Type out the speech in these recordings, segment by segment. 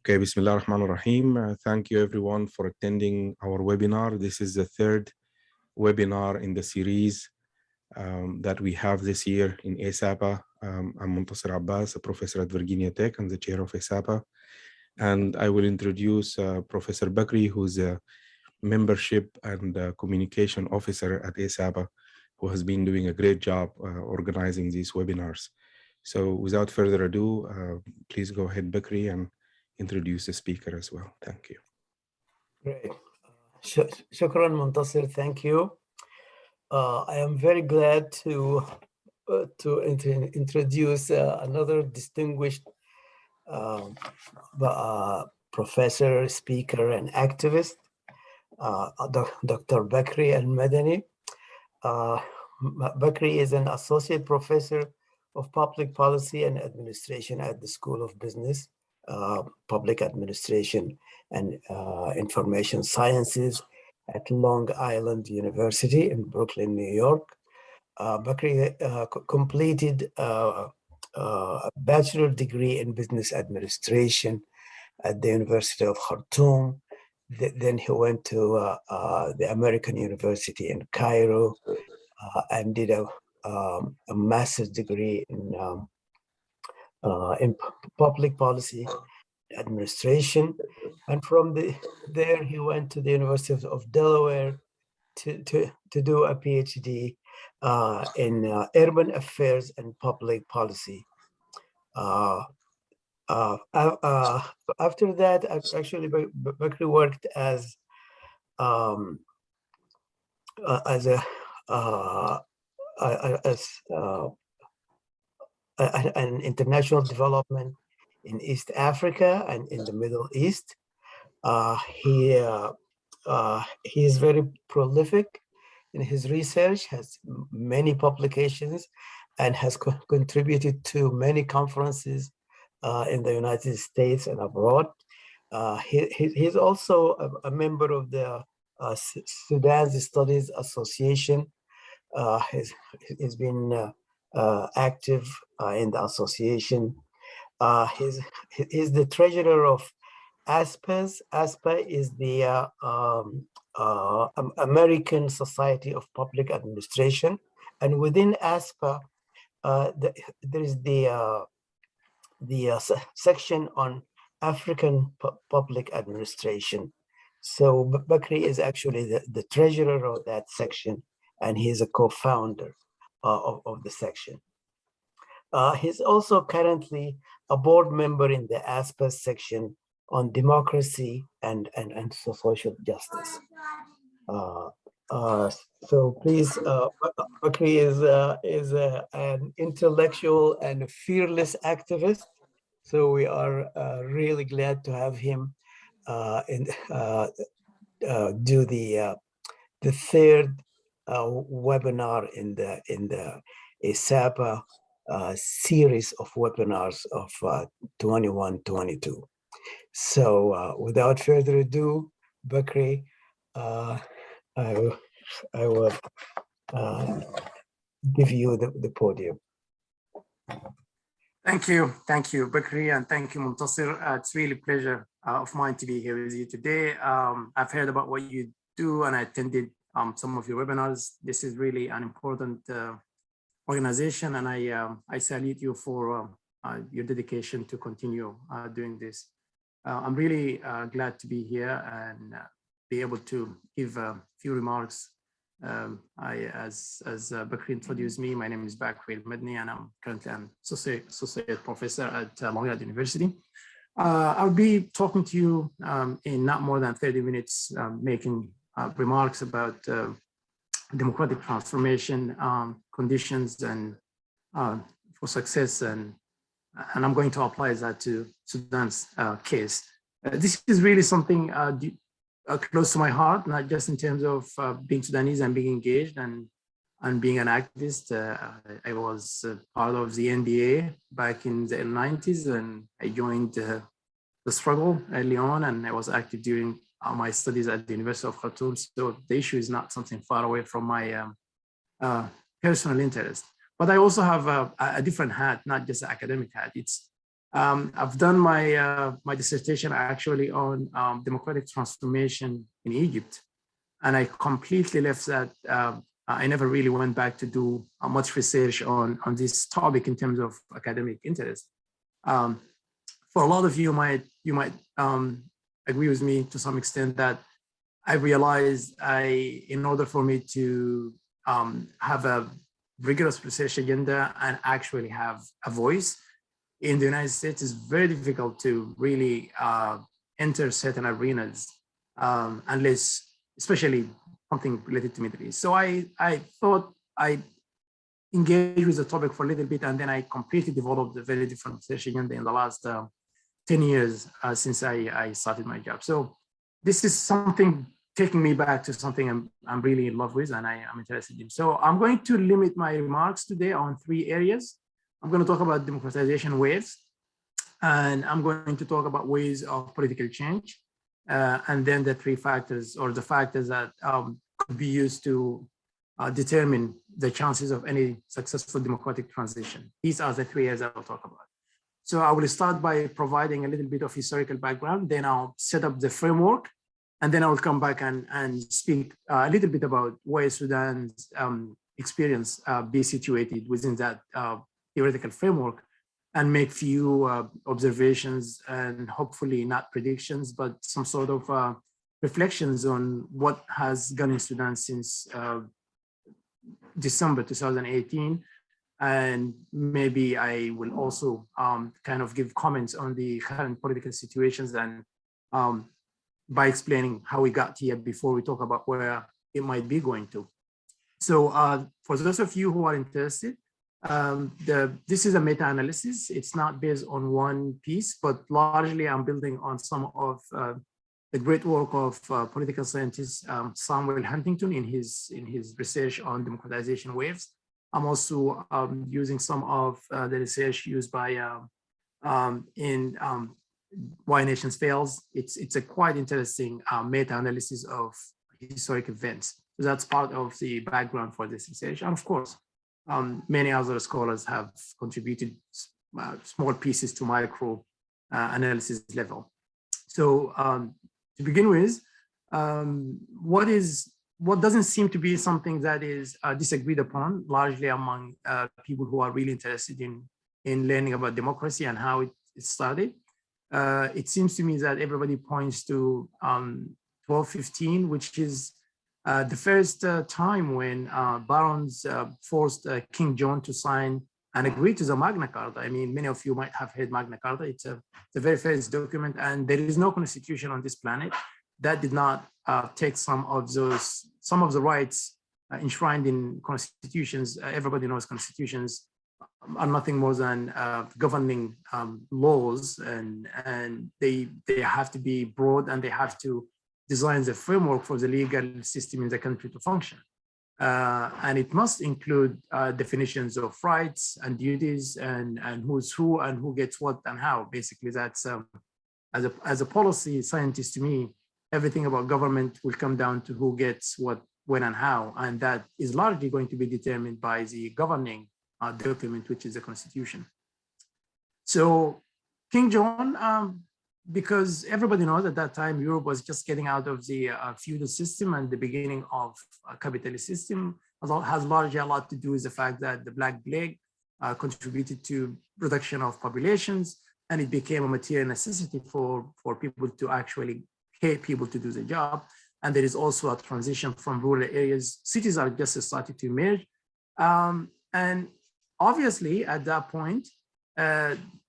Okay, Bismillah ar-Rahman ar-Rahim. Thank you everyone for attending our webinar. This is the third webinar in the series that we have this year in ASAPA. I'm Muntasir Abbas, a professor at Virginia Tech and the chair of ASAPA. And I will introduce Professor Bakri, who's a membership and communication officer at ASAPA, who has been doing a great job organizing these webinars. So without further ado, please go ahead, Bakri, and introduce the speaker as well. Thank you. Great. Shukran, Muntasir. Thank you. I am very glad to introduce another distinguished professor, speaker, and activist, Dr. Bakri Al-Madani. Bakri is an associate professor of public policy and administration at the School of Business, Public Administration and Information Sciences at Long Island University in Brooklyn, New York. Bakri completed a bachelor degree in business administration at the University of Khartoum. Then he went to the American University in Cairo and did a master's degree in public policy administration. And from there, he went to the University of Delaware to do a PhD in urban affairs and public policy. After that, actually, Bakri worked as an international development in East Africa and in the Middle East. He is very prolific in his research, has many publications, and has contributed to many conferences in the United States and abroad. He's also a member of the Sudanese Studies Association. He's been active in the association. He's the treasurer of ASPAS. ASPA is the American Society of Public Administration, and within ASPA, there is the section on African public administration. So Bakri is actually the treasurer of that section, and he is a co-founder of the section. He's also currently a board member in the ASPAS section on democracy and social justice. So please, Bakri is an intellectual and fearless activist. So we are really glad to have him do the third webinar in the ASAPA series of webinars of 21-22. So without further ado, Bakri, I will give you the podium. Thank you, Bakri, and thank you, Muntasir. It's really a pleasure of mine to be here with you today. I've heard about what you do, and I attended some of your webinars. This is really an important organization, and I salute you for your dedication to continue doing this. I'm really glad to be here and be able to give a few remarks. As Bakri introduced me, my name is Bakri Al-Madani, and I'm currently an associate professor at Long Island University. I'll be talking to you in not more than 30 minutes, making remarks about democratic transformation conditions and for success, and I'm going to apply that to Sudan's case. This is really something close to my heart, not just in terms of being Sudanese and being engaged and being an activist. I was part of the NDA back in the 90s, and I joined the struggle early on, and I was active during my studies at the University of Khartoum. So the issue is not something far away from my personal interest. But I also have a different hat, not just an academic hat. It's I've done my dissertation actually on democratic transformation in Egypt, and I completely left that. I never really went back to do much research on this topic in terms of academic interest. For a lot of you might agree with me to some extent that I realized in order for me to have a rigorous research agenda and actually have a voice in the United States, is very difficult to really enter certain arenas unless, especially something related to Middle East. So I thought I engaged with the topic for a little bit, and then I completely developed a very different research agenda in the last 10 years since I started my job. So this is something taking me back to something I'm really in love with and I'm interested in. So I'm going to limit my remarks today on 3 areas. I'm going to talk about democratization waves, and I'm going to talk about ways of political change, and then the 3 factors, or the factors that could be used to determine the chances of any successful democratic transition. These are the 3 areas I will talk about. So I will start by providing a little bit of historical background, then I'll set up the framework, and then I will come back and speak a little bit about where Sudan's experience be situated within that theoretical framework, and make few observations, and hopefully not predictions, but some sort of reflections on what has gone in Sudan since December 2018. And maybe I will also kind of give comments on the current political situations, and by explaining how we got here before we talk about where it might be going to. So for those of you who are interested, this is a meta-analysis. It's not based on one piece, but largely I'm building on some of the great work of political scientist Samuel Huntington in his research on democratization waves. I'm also using some of the research used by Why Nations Fails. It's a quite interesting meta-analysis of historic events. So that's part of the background for this research. And of course, many other scholars have contributed small pieces to micro analysis level. So to begin with, what doesn't seem to be something that is disagreed upon largely among people who are really interested in learning about democracy and how it started. It seems to me that everybody points to 1215, which is the first time when barons forced King John to sign and agree to the Magna Carta. I mean, many of you might have heard Magna Carta. It's the very first document, and there is no constitution on this planet that did not take some of the rights enshrined in constitutions. Everybody knows constitutions are nothing more than governing laws, and they have to be broad, and they have to design the framework for the legal system in the country to function. And it must include definitions of rights and duties, and who's who and who gets what and how. Basically, that's as a policy scientist, to me, everything about government will come down to who gets what, when, and how, and that is largely going to be determined by the governing document, which is the Constitution. So King John, because everybody knows at that time Europe was just getting out of the feudal system and the beginning of a capitalist system, has largely a lot to do with the fact that the Black Plague contributed to reduction of populations, and it became a material necessity for people to actually pay people to do the job. And there is also a transition from rural areas. Cities are just starting to emerge. And obviously, at that point,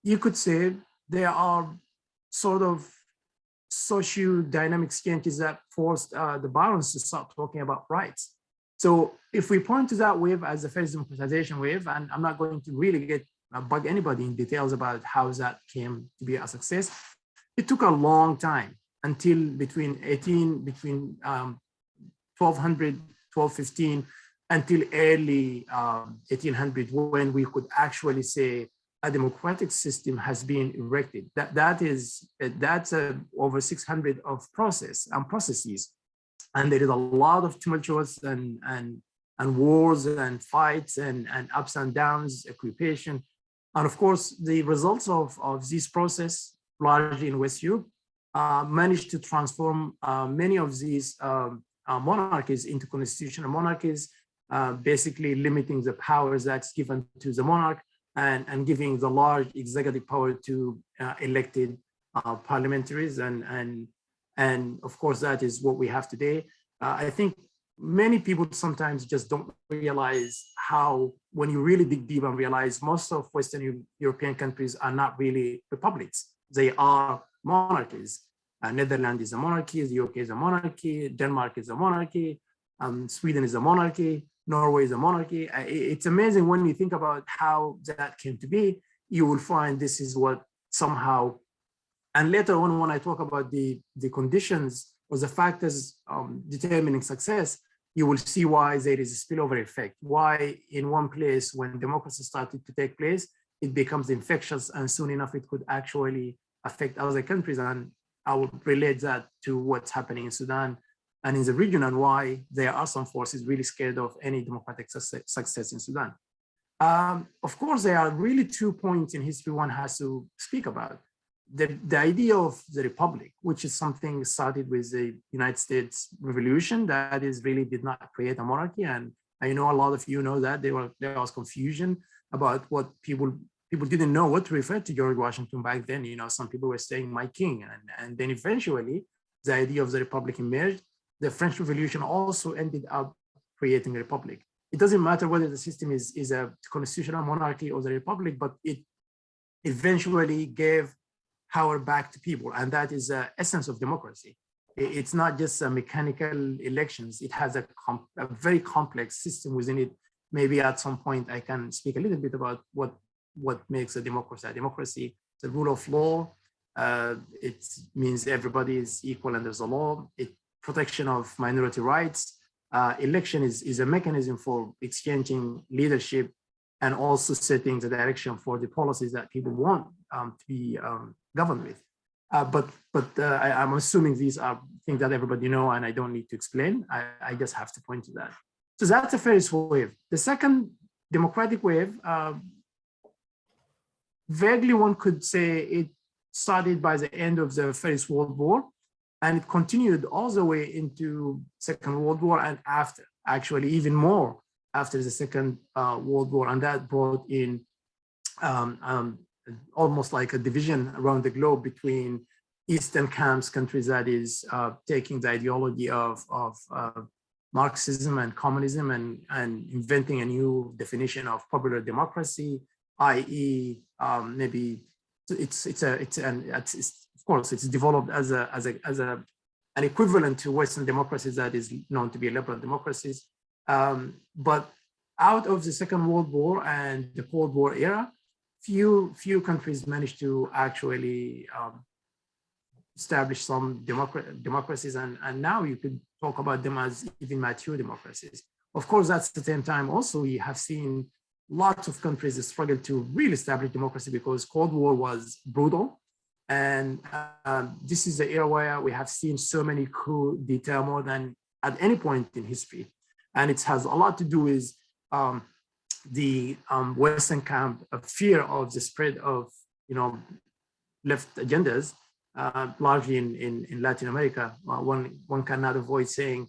you could say there are sort of socio-dynamic changes that forced the barons to start talking about rights. So if we point to that wave as the first democratization wave, and I'm not going to really bug anybody in details about how that came to be a success, it took a long time until between 1200, 1215, until early 1800, when we could actually say a democratic system has been erected. That's over 600 of processes, and there is a lot of tumultuous and wars and fights and ups and downs, occupation. And of course, the results of this process, largely in West Europe, managed to transform many of these monarchies into constitutional monarchies, basically limiting the powers that's given to the monarch and giving the large executive power to elected parliamentaries. And of course, that is what we have today. I think many people sometimes just don't realize how, when you really dig deep and realize most of Western European countries are not really republics. They are monarchies. Netherlands is a monarchy, the UK is a monarchy, Denmark is a monarchy, Sweden is a monarchy, Norway is a monarchy. It's amazing when you think about how that came to be. You will find this is what somehow, and later on when I talk about the conditions or the factors determining success, you will see why there is a spillover effect. Why in one place, when democracy started to take place, it becomes infectious, and soon enough it could actually affect other countries. And I would relate that to what's happening in Sudan and in the region, and why there are some forces really scared of any democratic success in Sudan. Of course, there are really 2 points in history one has to speak about. The idea of the republic, which is something started with the United States Revolution, that is really did not create a monarchy. And I know a lot of you know that there was confusion about what people didn't know what to refer to George Washington back then. You know, some people were saying my king, and then eventually the idea of the republic emerged. The French Revolution also ended up creating a republic. It doesn't matter whether the system is a constitutional monarchy or the republic, but it eventually gave power back to people, and that is the essence of democracy. It's not just mechanical elections. It has a very complex system within it. Maybe at some point I can speak a little bit about what makes a democracy. A democracy, the rule of law. It means everybody is equal under the law. Protection of minority rights. Election is a mechanism for exchanging leadership and also setting the direction for the policies that people want to be governed with. But I'm assuming these are things that everybody know, and I don't need to explain. I just have to point to that. So that's the first wave. The second democratic wave, vaguely one could say it started by the end of the First World War, and it continued all the way into Second World War and after, actually even more after the Second World War. And that brought in almost like a division around the globe between Eastern camps, countries that is taking the ideology of Marxism and communism and inventing a new definition of popular democracy, i.e. Maybe of course it's developed as an equivalent to Western democracies that is known to be liberal democracies. But out of the Second World War and the Cold War era, few countries managed to actually establish some democracies, and now you could talk about them as even mature democracies. Of course, that's at the same time also we have seen lots of countries that struggle to really establish democracy because Cold War was brutal. And this is the era where we have seen so many coups d'etat more than at any point in history. And it has a lot to do with the Western camp, a fear of the spread of, left agendas, largely in Latin America. One cannot avoid saying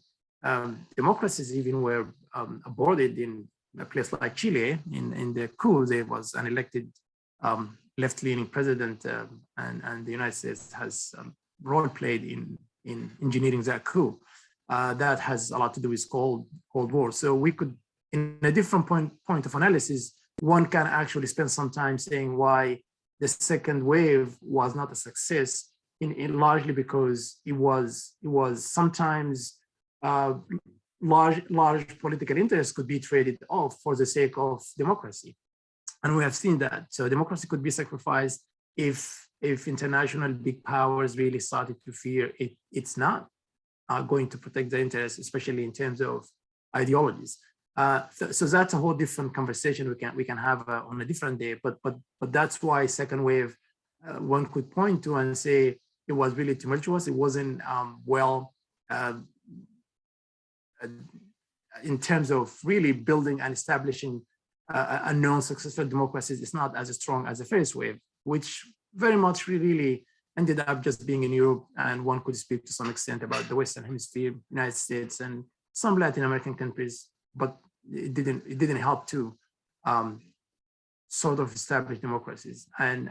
democracies even were aborted in a place like Chile. In the coup, there was an elected left-leaning president, and the United States has role played in engineering that coup. That has a lot to do with Cold War. So we could, in a different point of analysis, one can actually spend some time saying why the second wave was not a success, in largely because it was sometimes large political interests could be traded off for the sake of democracy. And we have seen that. So democracy could be sacrificed if international big powers really started to fear it's not going to protect the interests, especially in terms of ideologies. So that's a whole different conversation we can have on a different day. But that's why second wave one could point to and say it was really tumultuous. It wasn't in terms of really building and establishing non-successful democracies is not as strong as the first wave, which very much really ended up just being in Europe, and one could speak to some extent about the Western Hemisphere, United States, and some Latin American countries, but it didn't help to sort of establish democracies. And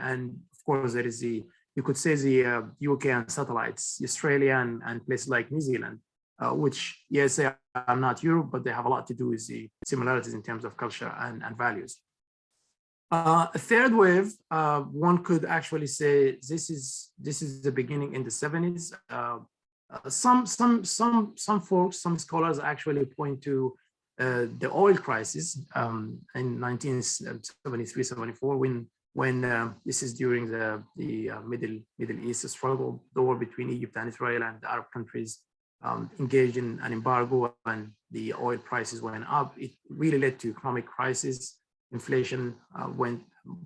of course, there is you could say the UK and satellites, Australia and places like New Zealand, which, yes, they are not Europe, but they have a lot to do with the similarities in terms of culture and values. A third wave, one could actually say this is the beginning in the 70s. Some folks, some scholars actually point to the oil crisis in 1973-74, when this is during the Middle East struggle, the war between Egypt and Israel, and the Arab countries engaged in an embargo, and the oil prices went up. It really led to economic crisis. Inflation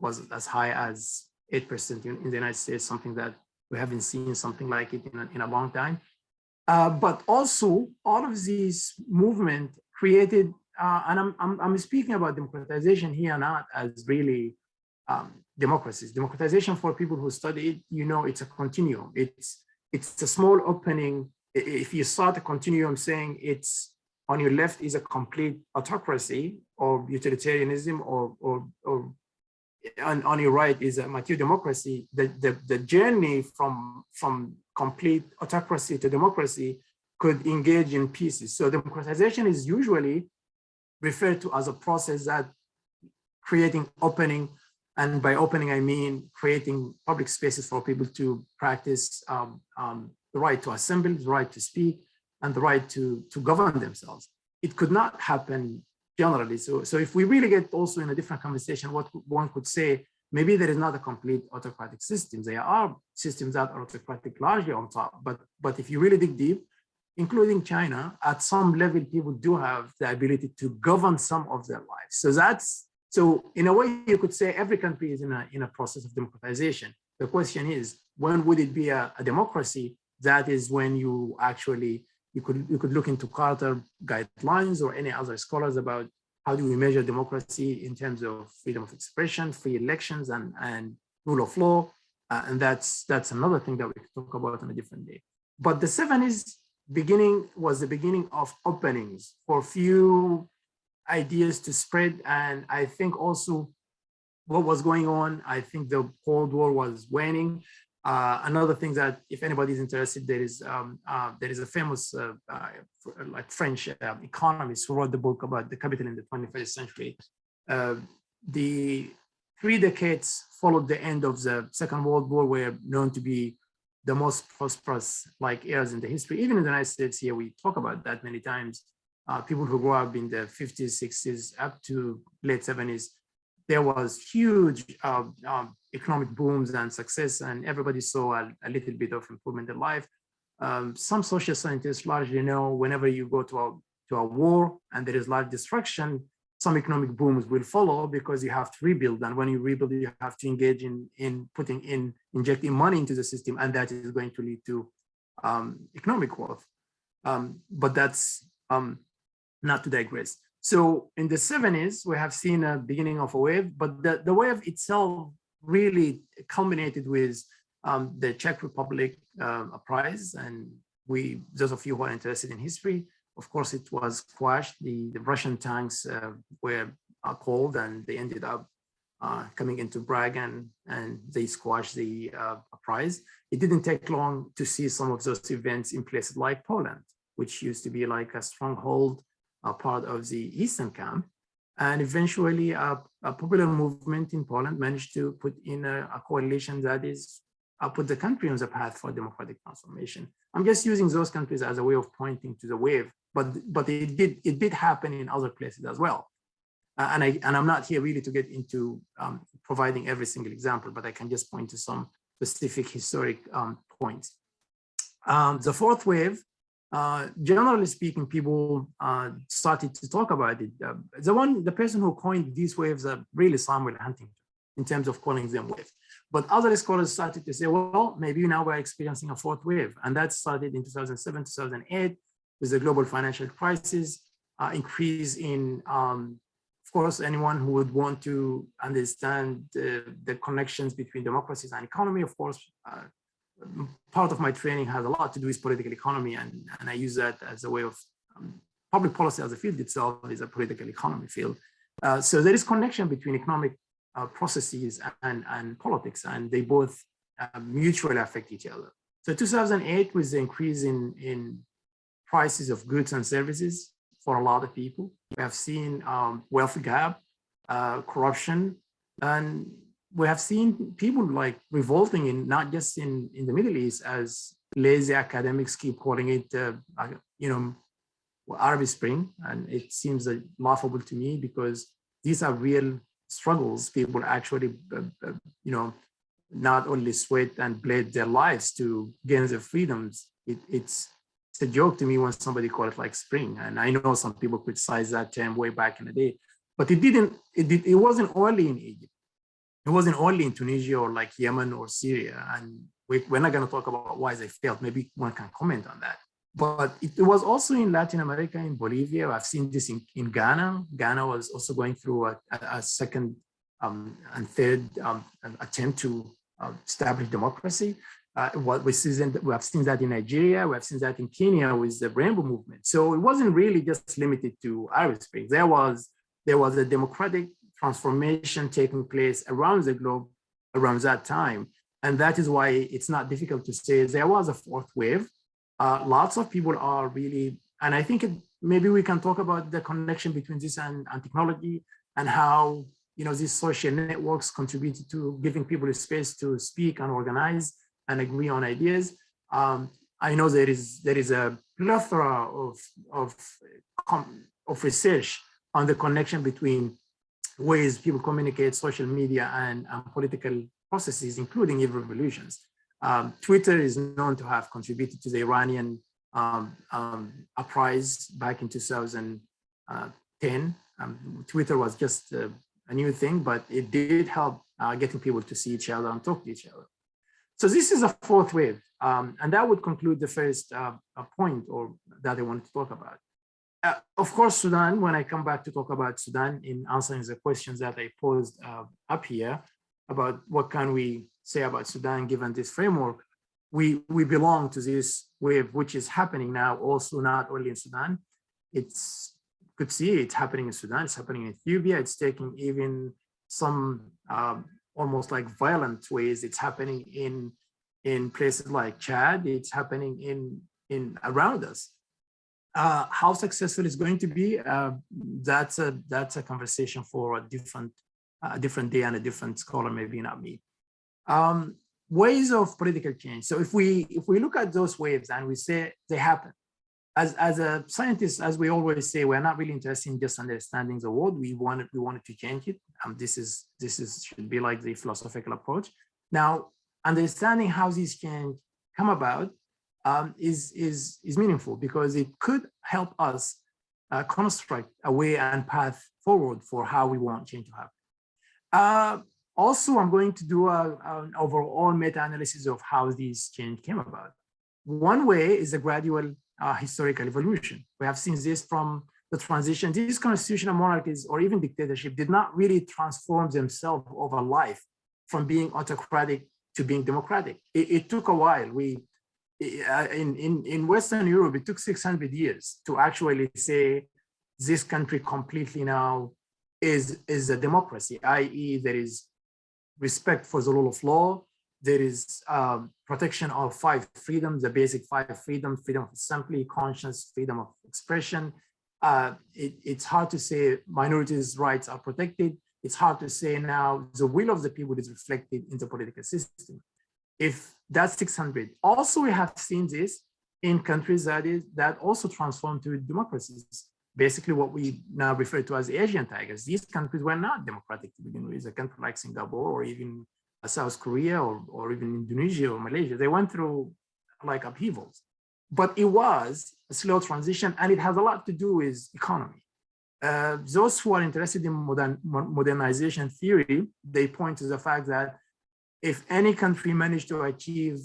was as high as 8% in the United States, something that we haven't seen something like it in a long time. But also, all of these movement created, and I'm speaking about democratization here, not as really democracies. Democratization, for people who study it, you know, it's a continuum. It's a small opening. If you start a continuum saying it's on your left is a complete autocracy or utilitarianism, or on your right is a mature democracy, the journey from complete autocracy to democracy could engage in pieces. So democratization is usually referred to as a process that creating opening, and by opening I mean creating public spaces for people to practice the right to assemble, the right to speak, and the right to govern themselves. It could not happen generally. So if we really get also in a different conversation, what one could say, maybe there is not a complete autocratic system. There are systems that are autocratic largely on top, but if you really dig deep, including China, at some level, people do have the ability to govern some of their lives. So in a way, you could say every country is in a process of democratization. The question is, when would it be a democracy? That is when you actually, you could look into Carta guidelines or any other scholars about how do we measure democracy in terms of freedom of expression, free elections, and rule of law. And that's another thing that we could talk about on a different day. But the 70s was the beginning of openings for few ideas to spread. And I think also what was going on, I think the Cold War was waning. Another thing that, if anybody's interested, there is a famous like French economist who wrote the book about the capital in the 21st century. The 3 decades followed the end of the Second World War were known to be the most prosperous eras in the history. Even in the United States here, we talk about that many times. People who grew up in the 50s, 60s, up to late 70s, there was huge economic booms and success, and everybody saw a little bit of improvement in life. Some social scientists largely know whenever you go to a war and there is large destruction, some economic booms will follow because you have to rebuild. And when you rebuild, you have to engage in injecting money into the system, and that is going to lead to economic growth. But that's not to digress. So in the 70s, we have seen a beginning of a wave, but the wave itself really culminated with the Czech Republic uprising. And those of you who are interested in history, of course, it was squashed. The Russian tanks were called, and they ended up coming into Prague, and they squashed the uprising. It didn't take long to see some of those events in places like Poland, which used to be like a stronghold, a part of the Eastern camp. And eventually a popular movement in Poland managed to put in a coalition that is put the country on the path for democratic transformation. I'm just using those countries as a way of pointing to the wave, but it did happen in other places as well. And I'm not here really to get into providing every single example, but I can just point to some specific historic points. The fourth wave, generally speaking, people started to talk about it. The person who coined these waves are really Samuel Huntington in terms of calling them waves. But other scholars started to say, well, maybe now we're experiencing a fourth wave. And that started in 2007, 2008 with the global financial crisis, increase in of course, anyone who would want to understand the connections between democracies and economy, of course, part of my training has a lot to do with political economy, and I use that as a way of public policy as a field itself is a political economy field. So there is connection between economic processes and politics, and they both mutually affect each other. So 2008 was the increase in prices of goods and services for a lot of people. We have seen wealth gap, corruption, and we have seen people like revolting in not just in the Middle East, as lazy academics keep calling it, Arab Spring, and it seems laughable to me because these are real struggles. People actually, not only sweat and bled their lives to gain their freedoms. It's a joke to me when somebody calls it like spring, and I know some people criticize that term way back in the day, but it wasn't only in Egypt. It wasn't only in Tunisia or like Yemen or Syria, and we're not going to talk about why they failed. Maybe one can comment on that. But it was also in Latin America, in Bolivia. I've seen this in Ghana. Ghana was also going through a second and third attempt to establish democracy. We have seen that in Nigeria. We have seen that in Kenya with the Rainbow Movement. So it wasn't really just limited to Arab Spring. There was a democratic transformation taking place around the globe around that time. And that is why it's not difficult to say there was a fourth wave. Lots of people are really, and I think maybe we can talk about the connection between this and technology, and how these social networks contributed to giving people a space to speak and organize and agree on ideas. I know there is a plethora of research on the connection between ways people communicate, social media, and political processes, including even revolutions. Twitter is known to have contributed to the Iranian uprising back in 2010. Twitter was just a new thing, but it did help getting people to see each other and talk to each other. So this is a fourth wave, and that would conclude the first point that I wanted to talk about. Of course, Sudan, when I come back to talk about Sudan in answering the questions that I posed up here about what can we say about Sudan given this framework, we belong to this wave which is happening now also not only in Sudan. It's could see it's happening in Sudan, it's happening in Ethiopia, it's taking even some almost like violent ways. It's happening in places like Chad, it's happening in around us. How successful it's going to be, that's a conversation for a different day and a different scholar, maybe not me. Ways of political change. So if we look at those waves and we say they happen, as a scientist, as we always say, we're not really interested in just understanding the world. We wanted to change it. This should be like the philosophical approach. Now, understanding how these change come about is meaningful, because it could help us construct a way and path forward for how we want change to happen. Also, I'm going to do an overall meta-analysis of how these change came about. One way is a gradual historical evolution. We have seen this from the transition. These constitutional monarchies or even dictatorship did not really transform themselves over life from being autocratic to being democratic. It took a while. In Western Europe, it took 600 years to actually say this country completely now is a democracy, i.e. there is respect for the rule of law, there is protection of 5 freedoms, the basic 5 freedoms: freedom of assembly, conscience, freedom of expression. It's hard to say minorities' rights are protected. It's hard to say now the will of the people is reflected in the political system. If that's 600. Also, we have seen this in countries that also transformed to democracies. Basically, what we now refer to as Asian tigers. These countries were not democratic to begin with. A country like Singapore or even South Korea or even Indonesia or Malaysia, they went through like upheavals. But it was a slow transition, and it has a lot to do with economy. Those who are interested in modernization theory, they point to the fact that if any country managed to achieve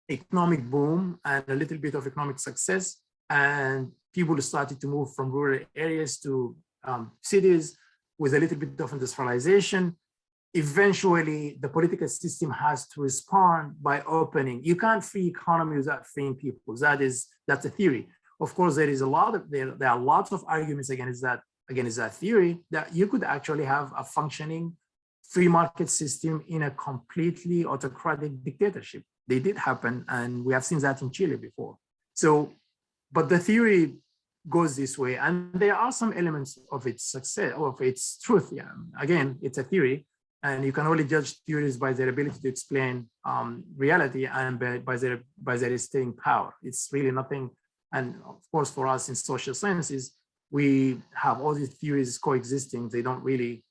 economic boom and a little bit of economic success, and people started to move from rural areas to cities, with a little bit of industrialization, eventually the political system has to respond by opening. You can't free economy without freeing people. That's a theory. Of course, there are lots of arguments against that theory, that you could actually have a functioning free market system in a completely autocratic dictatorship. They did happen, and we have seen that in Chile before. So, but the theory goes this way, and there are some elements of its success, of its truth. Yeah, again, it's a theory, and you can only judge theories by their ability to explain reality and by their staying power. It's really nothing. And of course, for us in social sciences, we have all these theories coexisting. They don't really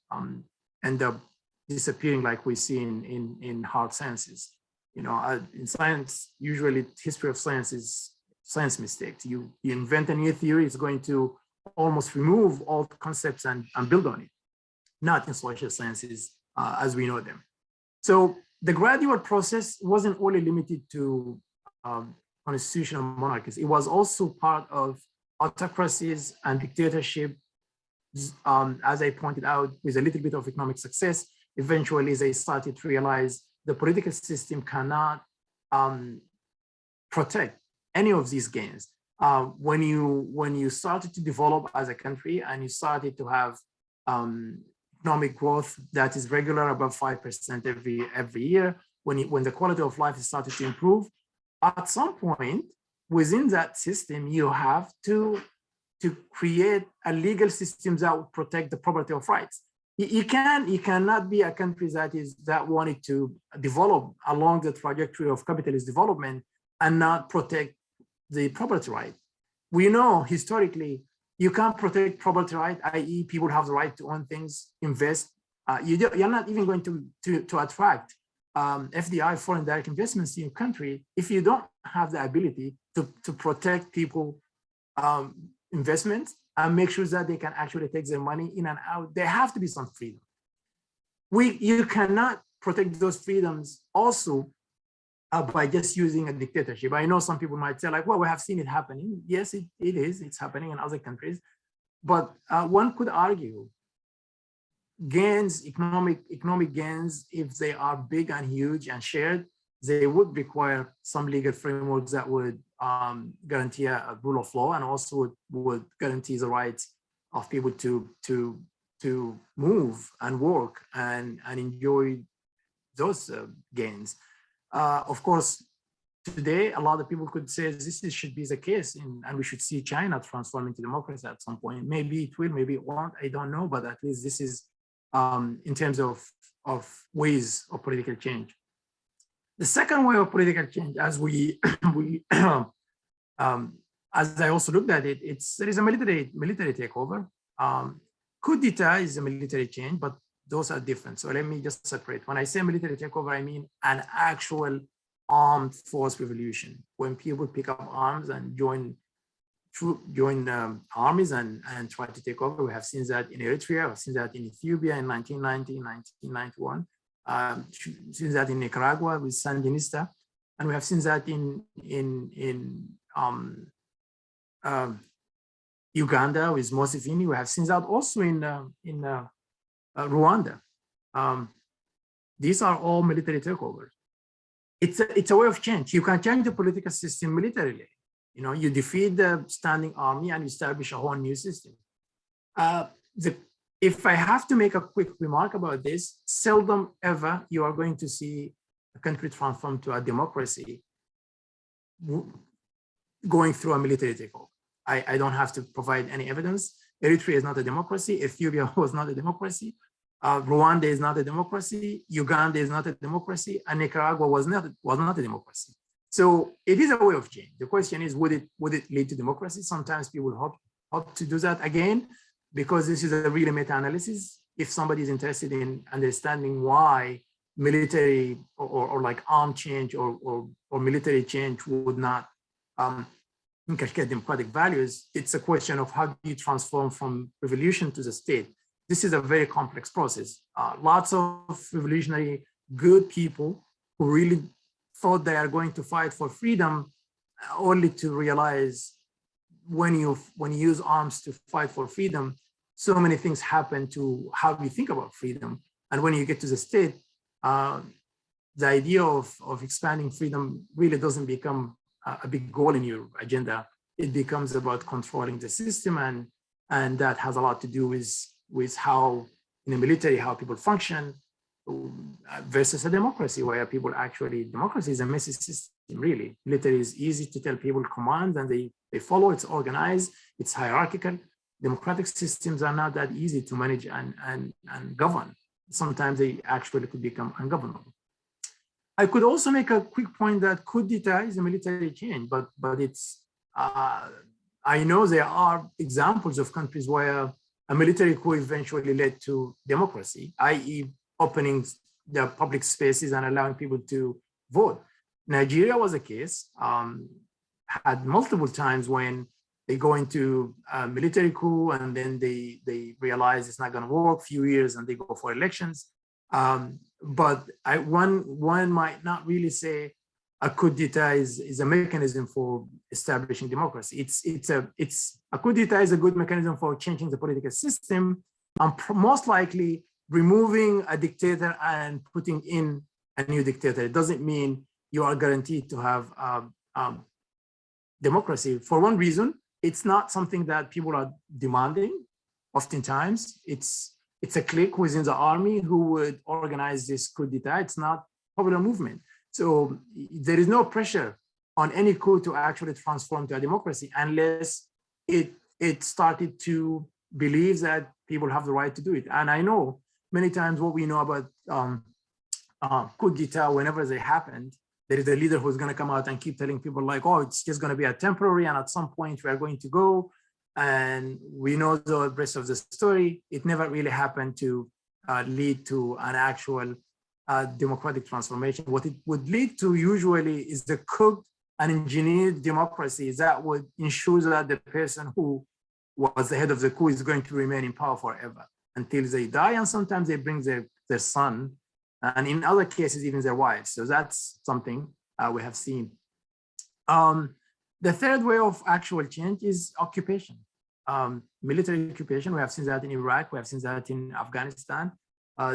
end up disappearing like we see in hard sciences. You know, in science, usually history of science is science mistakes. You invent a new theory, it's going to almost remove all the concepts and build on it. Not in social sciences as we know them. So the gradual process wasn't only limited to constitutional monarchies. It was also part of autocracies and dictatorship. As I pointed out, with a little bit of economic success, eventually they started to realize the political system cannot protect any of these gains. When you started to develop as a country and you started to have economic growth that is regular, above 5% every year, when the quality of life started to improve, at some point within that system, you have to create a legal system that would protect the property of rights. You cannot be a country that wanted to develop along the trajectory of capitalist development and not protect the property right. We know historically you can't protect property right, i.e. people have the right to own things, invest. You're not even going to attract FDI, foreign direct investments in your country, if you don't have the ability to protect people investments and make sure that they can actually take their money in and out. There have to be some freedom. You cannot protect those freedoms also by just using a dictatorship. I know some people might say like, well, we have seen it happening. Yes, it is. It's happening in other countries. But one could argue gains, economic gains, if they are big and huge and shared, they would require some legal frameworks that would guarantee a rule of law and also would guarantee the rights of people to move and work and enjoy those gains. Of course, today, a lot of people could say this should be the case and we should see China transform into democracy at some point. Maybe it will, maybe it won't, I don't know, but at least this is in terms of ways of political change. The second way of political change, as as I also looked at it, there is a military takeover. Coup d'etat is a military change, but those are different. So let me just separate. When I say military takeover, I mean an actual armed force revolution, when people pick up arms and join armies and try to take over. We have seen that in Eritrea, we've seen that in Ethiopia in 1990, 1991. Seen that in Nicaragua with Sandinista, and we have seen that in Uganda with Museveni. We have seen that also in Rwanda. These are all military takeovers. It's a way of change. You can change the political system militarily. You know, you defeat the standing army and establish a whole new system. If I have to make a quick remark about this, seldom ever you are going to see a country transform to a democracy going through a military takeover. I don't have to provide any evidence. Eritrea is not a democracy. Ethiopia was not a democracy. Rwanda is not a democracy. Uganda is not a democracy. And Nicaragua was not a democracy. So it is a way of change. The question is, would it lead to democracy? Sometimes people hope to do that again, because this is a really meta-analysis. If somebody is interested in understanding why military or like armed change or military change would not inculcate democratic values, it's a question of how do you transform from revolution to the state. This is a very complex process. Lots of revolutionary good people who really thought they are going to fight for freedom, only to realize when you use arms to fight for freedom, so many things happen to how we think about freedom. And when you get to the state, the idea of expanding freedom really doesn't become a big goal in your agenda. It becomes about controlling the system, and that has a lot to do with how in the military, how people function versus a democracy where people actually, democracy is a messy system, really. Military is easy to tell people commands and they follow, it's organized, it's hierarchical. Democratic systems are not that easy to manage and govern. Sometimes they actually could become ungovernable. I could also make a quick point that coup d'etat is a military change, but it's, I know there are examples of countries where a military coup eventually led to democracy, i.e. opening the public spaces and allowing people to vote. Nigeria was a case, had multiple times when they go into a military coup and then they realize it's not going to work, few years, and they go for elections. But one might not really say a coup d'etat is a mechanism for establishing democracy. A coup d'etat is a good mechanism for changing the political system and most likely removing a dictator and putting in a new dictator. It doesn't mean you are guaranteed to have democracy. For one reason, it's not something that people are demanding. Oftentimes, it's a clique within the army who would organize this coup d'etat. It's not popular movement. So there is no pressure on any coup to actually transform to a democracy unless it started to believe that people have the right to do it. And I know many times what we know about coup d'etat, whenever they happened, there is a leader who's going to come out and keep telling people like, oh, it's just going to be a temporary, and at some point we are going to go. And we know the rest of the story. It never really happened to lead to an actual democratic transformation. What it would lead to usually is the cooked and engineered democracy that would ensure that the person who was the head of the coup is going to remain in power forever until they die. And sometimes they bring their son, and in other cases, even their wives. So that's something we have seen. The third way of actual change is occupation. Military occupation, we have seen that in Iraq, we have seen that in Afghanistan.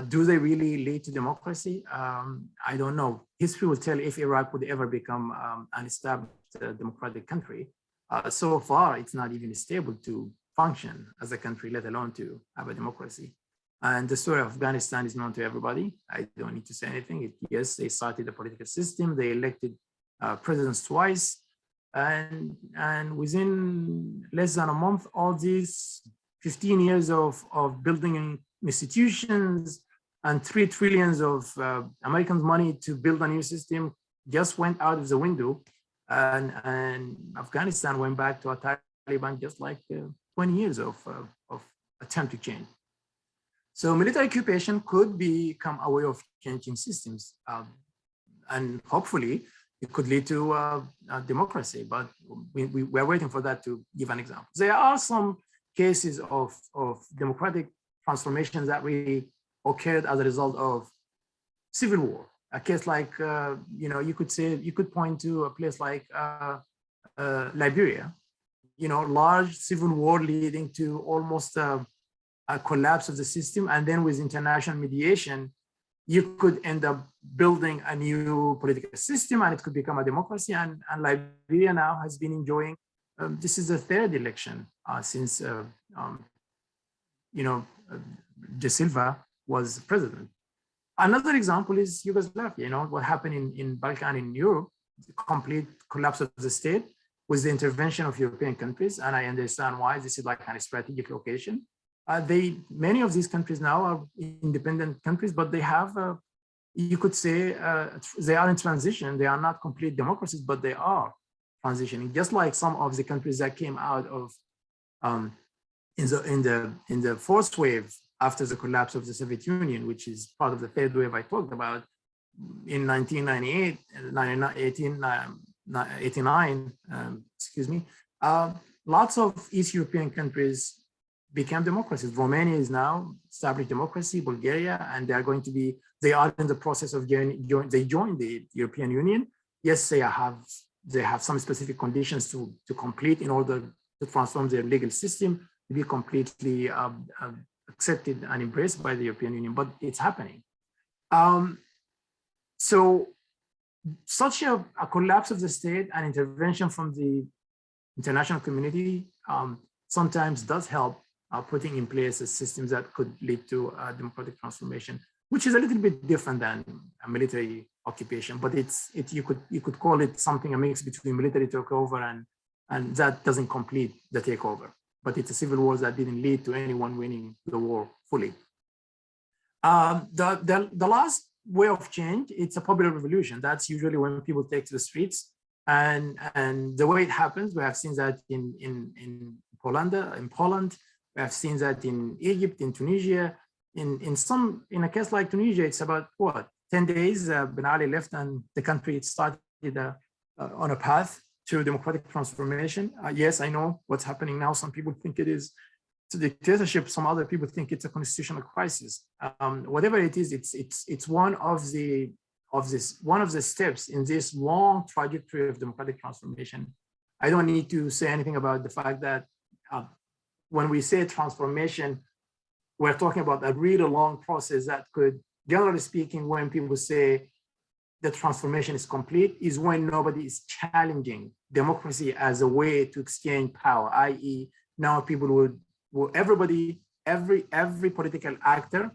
Do they really lead to democracy? I don't know. History will tell if Iraq would ever become an established democratic country. So far, it's not even stable to function as a country, let alone to have a democracy. And the story of Afghanistan is known to everybody. I don't need to say anything. Yes, they started a political system. They elected presidents twice. And within less than a month, all these 15 years of building institutions and $3 trillion of American money to build a new system just went out of the window. And Afghanistan went back to a Taliban just like 20 years of attempt to change. So military occupation could become a way of changing systems. And hopefully it could lead to democracy, but we're waiting for that to give an example. There are some cases of democratic transformations that really occurred as a result of civil war. A case like, you could point to a place like Liberia, large civil war leading to almost a collapse of the system. And then with international mediation, you could end up building a new political system and it could become a democracy. And Liberia now has been enjoying, this is the third election since, De Silva was president. Another example is Yugoslavia, what happened in Balkan, in Europe, the complete collapse of the state with the intervention of European countries. And I understand why. This is like a strategic location. Many of these countries now are independent countries, but they have, you could say, they are in transition. They are not complete democracies, but they are transitioning. Just like some of the countries that came out of in the fourth wave after the collapse of the Soviet Union, which is part of the third wave I talked about in 1998, 89, lots of East European countries became democracies. Romania is now established democracy, Bulgaria, and they are in the process of they joined the European Union. Yes, they have some specific conditions to complete in order to transform their legal system, to be completely accepted and embraced by the European Union, but it's happening. So such a collapse of the state and intervention from the international community sometimes does help putting in place systems that could lead to democratic transformation, which is a little bit different than a military occupation, but you could call it something, a mix between military takeover and that doesn't complete the takeover, but it's a civil war that didn't lead to anyone winning the war fully. The last way of change, it's a popular revolution. That's usually when people take to the streets, and the way it happens, we have seen that in Poland, we have seen that in Egypt, in Tunisia, in a case like Tunisia, it's about what, 10 days. Ben Ali left, and the country started on a path to democratic transformation. Yes, I know what's happening now. Some people think it is a dictatorship. Some other people think it's a constitutional crisis. Whatever it is, it's one of the steps in this long trajectory of democratic transformation. I don't need to say anything about the fact that when we say transformation, we're talking about a really long process that could, generally speaking, when people say the transformation is complete, is when nobody is challenging democracy as a way to exchange power, i.e. now people every political actor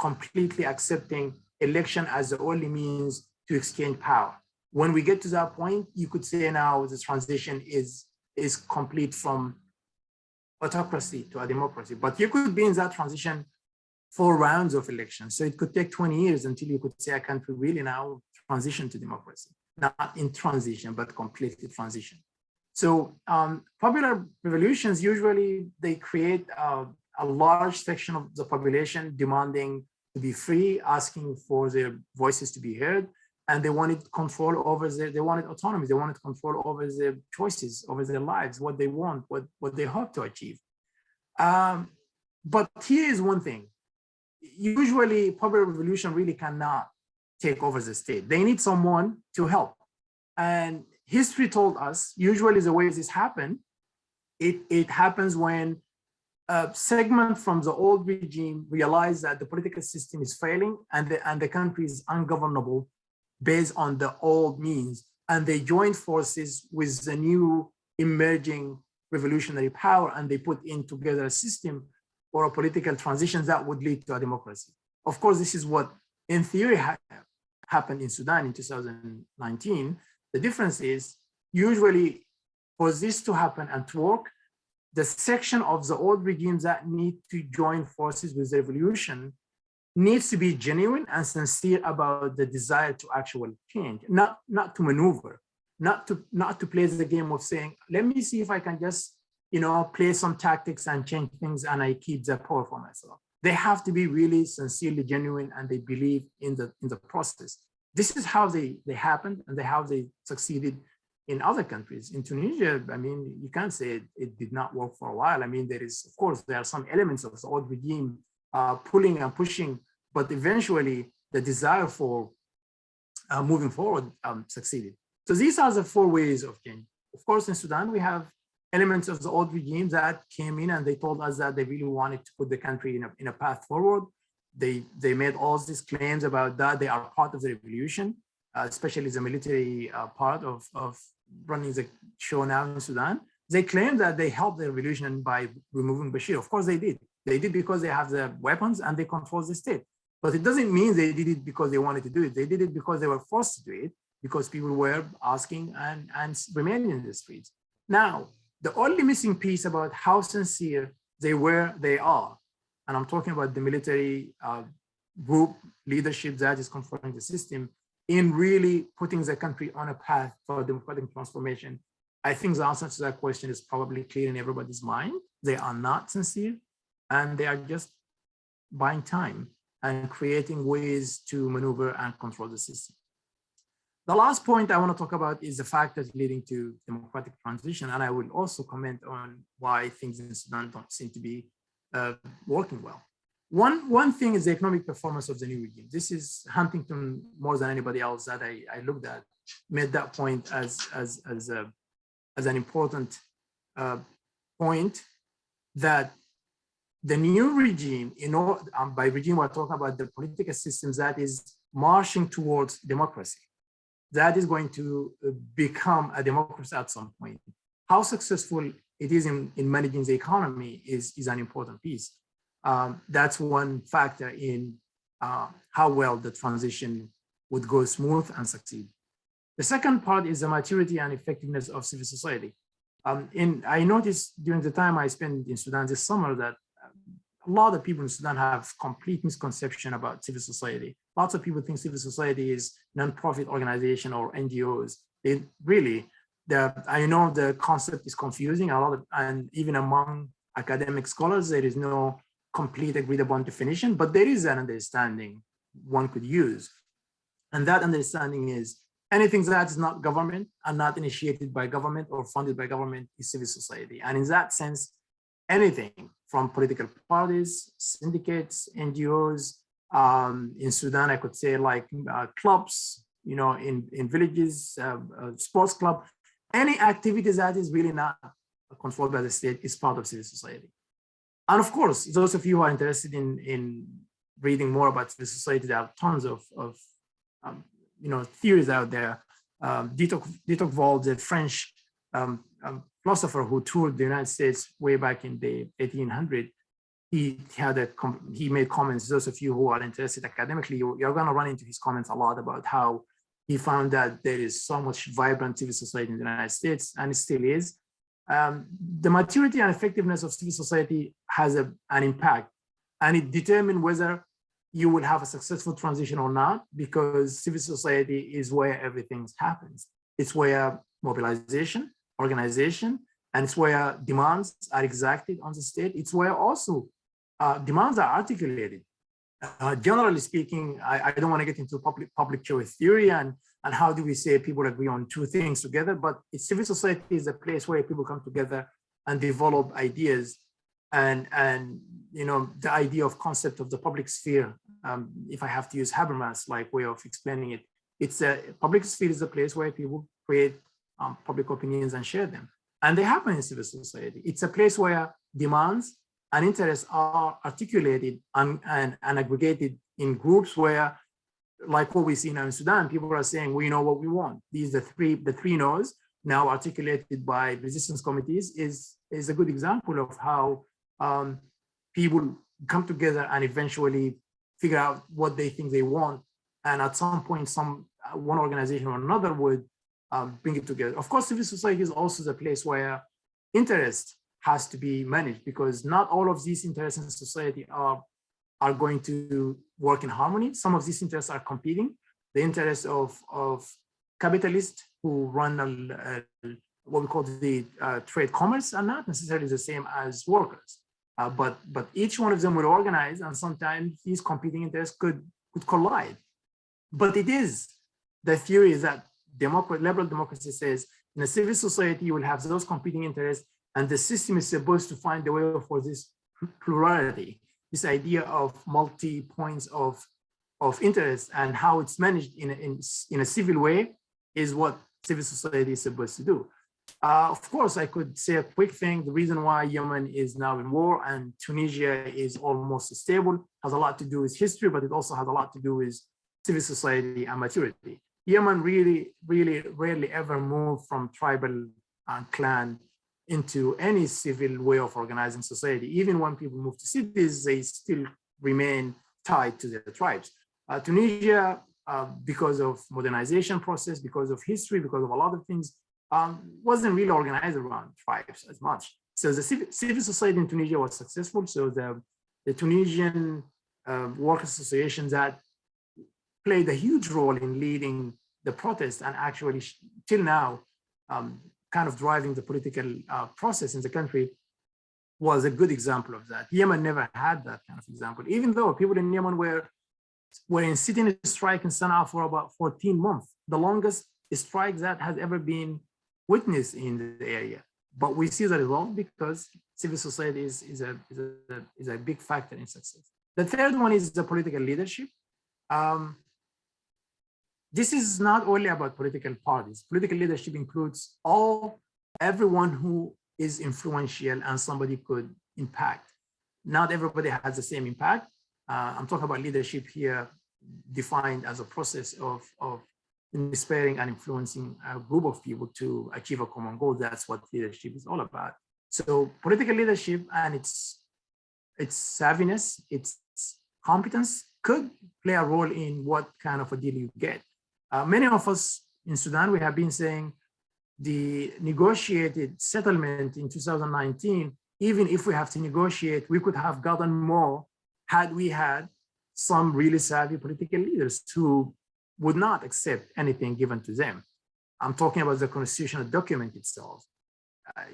completely accepting election as the only means to exchange power. When we get to that point, you could say now the transition is complete from autocracy to a democracy, but you could be in that transition 4 rounds of elections. So it could take 20 years until you could say a country really now transition to democracy, not in transition, but completely transition. So popular revolutions, usually they create a large section of the population demanding to be free, asking for their voices to be heard, and they wanted control over they wanted autonomy, they wanted control over their choices, over their lives, what they want, what they hope to achieve. But here is one thing. Usually popular revolution really cannot take over the state. They need someone to help. And history told us, usually the way this happens, it happens when a segment from the old regime realize that the political system is failing and the country is ungovernable based on the old means, and they join forces with the new emerging revolutionary power, and they put in together a system or a political transition that would lead to a democracy. Of course, this is what in theory happened in Sudan in 2019. The difference is usually for this to happen and to work, the section of the old regimes that need to join forces with the revolution needs to be genuine and sincere about the desire to actually change, not to maneuver, not to play the game of saying, let me see if I can just, play some tactics and change things and I keep the power for myself. They have to be really sincerely genuine and they believe in the process. This is how they happened and how they succeeded in other countries. In Tunisia, I mean, you can't say it did not work for a while. I mean, there are some elements of the old regime pulling and pushing, but eventually the desire for moving forward succeeded. So these are the 4 ways of change. Of course, in Sudan, we have elements of the old regime that came in and they told us that they really wanted to put the country in a path forward. They made all these claims about that. They are part of the revolution, especially the military part of running the show now in Sudan. They claim that they helped the revolution by removing Bashir. Of course they did. They did because they have the weapons and they control the state. But it doesn't mean they did it because they wanted to do it. They did it because they were forced to do it, because people were asking and remaining in the streets. Now, the only missing piece about how sincere they are, and I'm talking about the military group leadership that is controlling the system, in really putting the country on a path for democratic transformation. I think the answer to that question is probably clear in everybody's mind. They are not sincere, and they are just buying time and creating ways to maneuver and control the system. The last point I want to talk about is the factors leading to democratic transition, and I will also comment on why things in Sudan don't seem to be working well. One thing is the economic performance of the new regime. This is Huntington, more than anybody else that I looked at, made that point as an important point. that the new regime, by regime, we're talking about the political systems that is marching towards democracy, that is going to become a democracy at some point. How successful it is in managing the economy is an important piece. That's one factor in how well the transition would go smooth and succeed. The second part is the maturity and effectiveness of civil society. I noticed during the time I spent in Sudan this summer that a lot of people in Sudan have complete misconception about civil society. Lots of people think civil society is non-profit organization or NGOs. I know the concept is confusing and even among academic scholars, there is no complete agreed upon definition, but there is an understanding one could use. And that understanding is anything that is not government and not initiated by government or funded by government is civil society. And in that sense, anything from political parties, syndicates, NGOs, in Sudan, I could say like clubs, in villages, sports club, any activities that is really not controlled by the state is part of civil society. And of course, those of you who are interested in reading more about civil society, there are tons of theories out there. De Tocqueville, the French philosopher who toured the United States way back in the 1800s, he made comments. Those of you who are interested academically, you're going to run into his comments a lot about how he found that there is so much vibrant civil society in the United States, and it still is. The maturity and effectiveness of civil society has an impact, and it determines whether you will have a successful transition or not, because civil society is where everything happens. It's where mobilization, organization, and it's where demands are exacted on the state. It's where also demands are articulated. Generally speaking, I don't want to get into public choice theory and how do we say people agree on two things together, but civil society is a place where people come together and develop ideas, and the idea of concept of the public sphere. If I have to use Habermas like way of explaining it, it's a public sphere is a place where people create public opinions and share them, and they happen in civil society. It's a place where demands and interests are articulated and aggregated in groups where, like what we see now in Sudan, people are saying, we know what we want. These are the three no's now articulated by resistance committees is a good example of how people come together and eventually figure out what they think they want. And at some point, one organization or another would bring it together. Of course, civil society is also the place where interest has to be managed, because not all of these interests in society are going to work in harmony. Some of these interests are competing. The interests of capitalists who run what we call the trade commerce are not necessarily the same as workers. But each one of them will organize, and sometimes these competing interests could collide. But it is the theory that liberal democracy says in a civil society, you will have those competing interests, and the system is supposed to find a way for this plurality, this idea of multi points of interest, and how it's managed in a civil way is what civil society is supposed to do. Of course, I could say a quick thing. The reason why Yemen is now in war and Tunisia is almost stable has a lot to do with history, but it also has a lot to do with civil society and maturity. Yemen really rarely ever moved from tribal and clan into any civil way of organizing society. Even when people move to cities, they still remain tied to their tribes. Tunisia, because of modernization process, because of history, because of a lot of things, wasn't really organized around tribes as much. So the civil society in Tunisia was successful. So the Tunisian workers' associations that played a huge role in leading the protest and actually till now kind of driving the political process in the country was a good example of that. Yemen never had that kind of example, even though people in Yemen were in sitting strike in Sana'a for about 14 months, the longest strike that has ever been witnessed in the area. But we see the result because civil society is a big factor in success. The third one is the political leadership. This is not only about political parties. Political leadership includes everyone who is influential and somebody could impact. Not everybody has the same impact. I'm talking about leadership here, defined as a process of inspiring and influencing a group of people to achieve a common goal. That's what leadership is all about. So political leadership and its savviness, its competence could play a role in what kind of a deal you get. Many of us in Sudan, we have been saying the negotiated settlement in 2019, even if we have to negotiate, we could have gotten more had we had some really savvy political leaders who would not accept anything given to them. I'm talking about the constitutional document itself.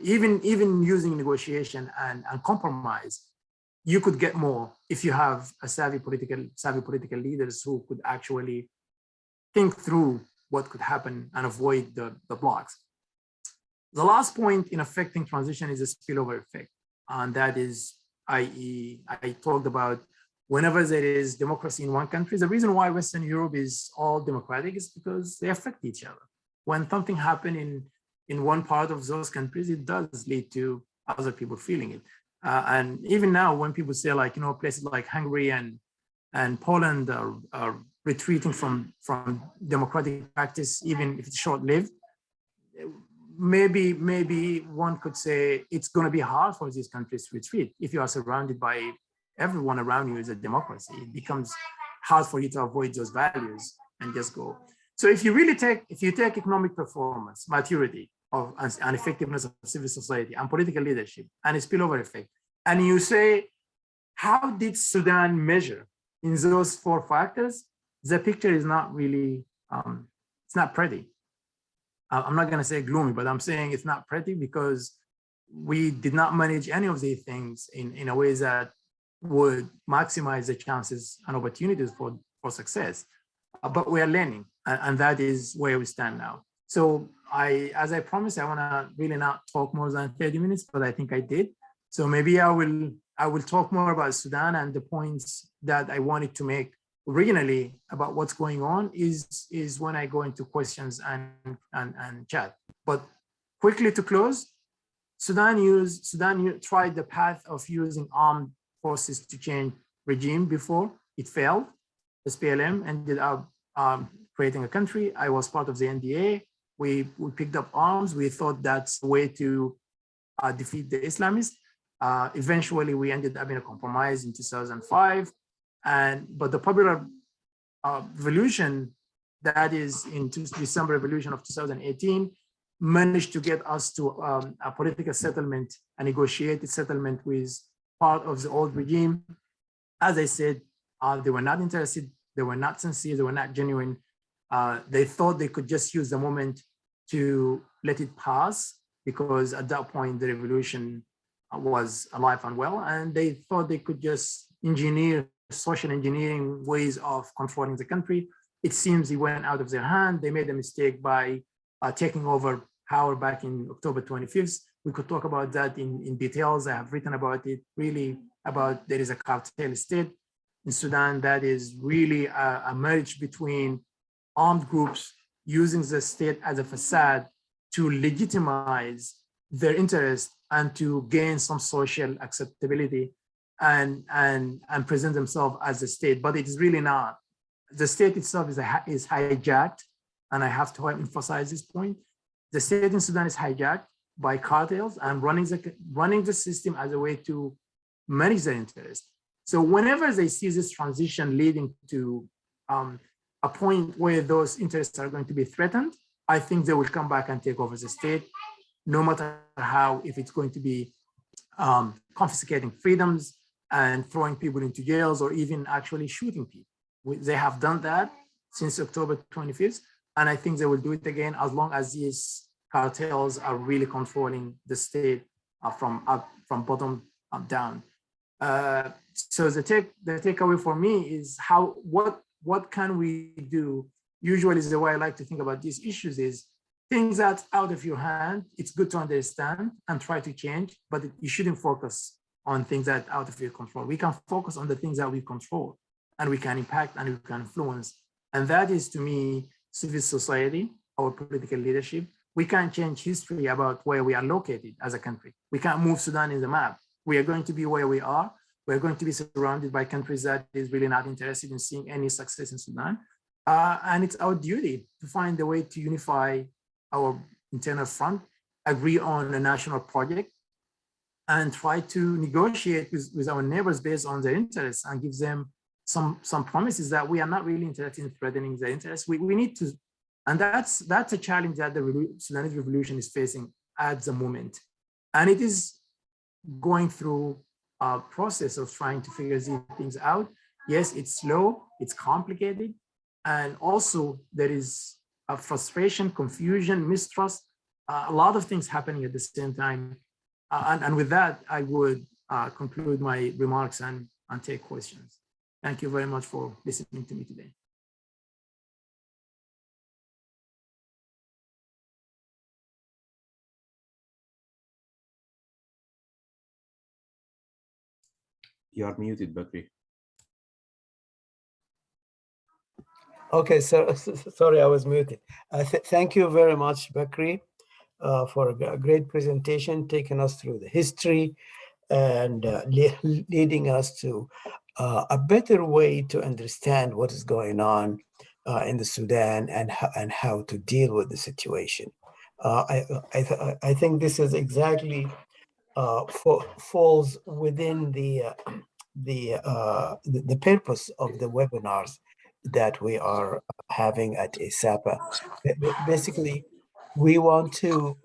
Even using negotiation and compromise, you could get more if you have a savvy political leaders who could actually think through what could happen and avoid the blocks. The last point in affecting transition is the spillover effect. And that is, i.e., I talked about whenever there is democracy in one country, the reason why Western Europe is all democratic is because they affect each other. When something happens in one part of those countries, it does lead to other people feeling it. And even now, when people say, like, you know, places like Hungary and Poland are retreating from democratic practice, even if it's short-lived, maybe one could say it's going to be hard for these countries to retreat. If you are surrounded by everyone around you is a democracy, it becomes hard for you to avoid those values and just go. So if you take economic performance, maturity and effectiveness of civil society and political leadership and a spillover effect, and you say, how did Sudan measure in those four factors? The picture is not really, it's not pretty. I'm not going to say gloomy, but I'm saying it's not pretty because we did not manage any of these things in a way that would maximize the chances and opportunities for success. But we are learning, and that is where we stand now. So as I promised, I want to really not talk more than 30 minutes, but I think I did. So maybe I will talk more about Sudan, and the points that I wanted to make originally about what's going on is when I go into questions and chat. But quickly to close, Sudan tried the path of using armed forces to change regime before it failed. The SPLM ended up creating a country. I was part of the NDA. We picked up arms. We thought that's the way to defeat the Islamists. Eventually, we ended up in a compromise in 2005. But the popular revolution, that is in December revolution of 2018, managed to get us to a political settlement, a negotiated settlement with part of the old regime. As I said, they were not interested, they were not sincere, they were not genuine. They thought they could just use the moment to let it pass, because at that point the revolution was alive and well, and they thought they could just engineer social engineering ways of controlling the country. It seems it went out of their hand. They made a mistake by taking over power back in October 25th. We could talk about that in details. I have written about it, really about there is a cartel state in Sudan that is really a marriage between armed groups using the state as a facade to legitimize their interest and to gain some social acceptability and present themselves as a state, but it is really not. The state itself is hijacked, and I have to emphasize this point. The state in Sudan is hijacked by cartels and running the system as a way to manage their interest. So whenever they see this transition leading to a point where those interests are going to be threatened, I think they will come back and take over the state, no matter how, if it's going to be confiscating freedoms and throwing people into jails or even actually shooting people. They have done that since October 25th, and I think they will do it again as long as these cartels are really controlling the state from bottom down. So the takeaway for me is what can we do? Usually the way I like to think about these issues is things that's out of your hand. It's good to understand and try to change, but you shouldn't focus on things that are out of your control. We can focus on the things that we control and we can impact and we can influence. And that is, to me, civil society, our political leadership. We can't change history about where we are located as a country. We can't move Sudan in the map, we are going to be where we are. We're going to be surrounded by countries that is really not interested in seeing any success in Sudan. And it's our duty to find a way to unify our internal front, agree on a national project, and try to negotiate with our neighbors based on their interests and give them some promises that we are not really interested in threatening their interests. We need to, and that's a challenge that the Sudanese revolution is facing at the moment. And it is going through a process of trying to figure these things out. Yes, it's slow, it's complicated, and also there is a frustration, confusion, mistrust, a lot of things happening at the same time. And with that, I would conclude my remarks and take questions. Thank you very much for listening to me today. You are muted, Bakri. Okay, so sorry, I was muted. Thank you very much, Bakri, for a great presentation, taking us through the history and leading us to a better way to understand what is going on in the Sudan and how to deal with the situation. I think this is exactly falls within the purpose of the webinars that we are having at ISAPA. Basically, we want to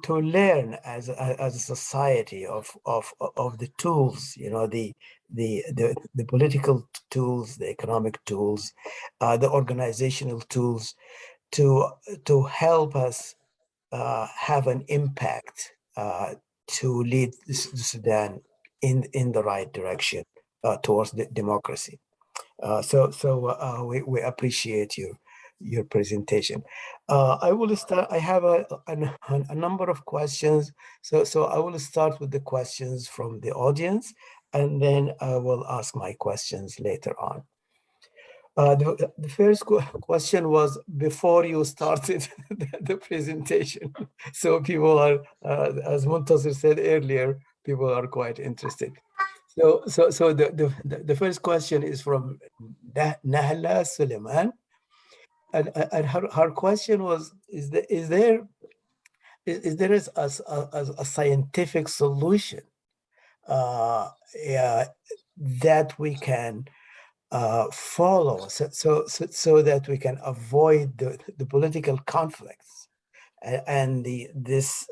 learn as a society of the tools, you know, the political tools, the economic tools, the organizational tools to help us have an impact to lead the Sudan in the right direction towards the democracy. We appreciate your presentation. I will start. I have a number of questions. So I will start with the questions from the audience, and then I will ask my questions later on. The first question was before you started the presentation. So people are, as Muntasir said earlier, people are quite interested. So the first question is from Nahla Suleiman, and her question was: Is there a scientific solution that we can follow so that we can avoid the political conflicts and this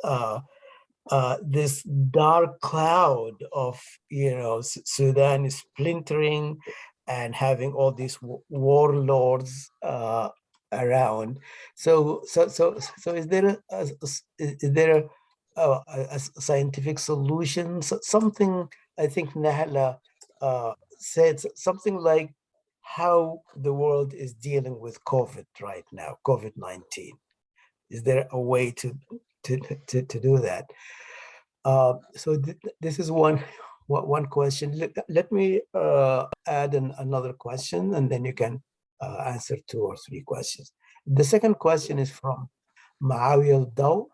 dark cloud of, you know, Sudan splintering and having all these warlords around. So is there a scientific solution? Something, I think Nahla said something like how the world is dealing with COVID right now, COVID-19. Is there a way to do that? So this is one question. Let me add another question, and then you can answer 2 or 3 questions. The second question is from Maawi al-Daw,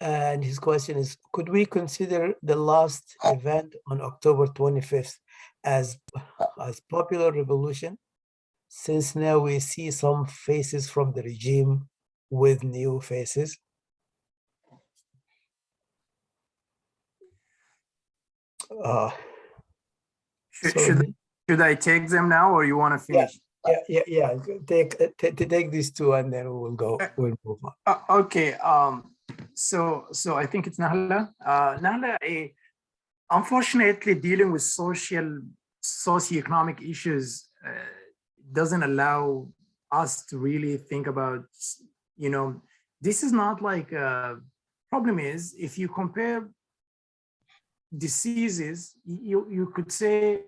and his question is: could we consider the last event on October 25th as popular revolution, since now we see some faces from the regime with new faces? Should I take them now, or you want to finish? Yeah. Take these 2, and then we'll move on. Okay. So I think it's Nahla. Nahla, unfortunately, dealing with socioeconomic issues doesn't allow us to really think about, you know, this is not like problem is, if you compare diseases, you could say,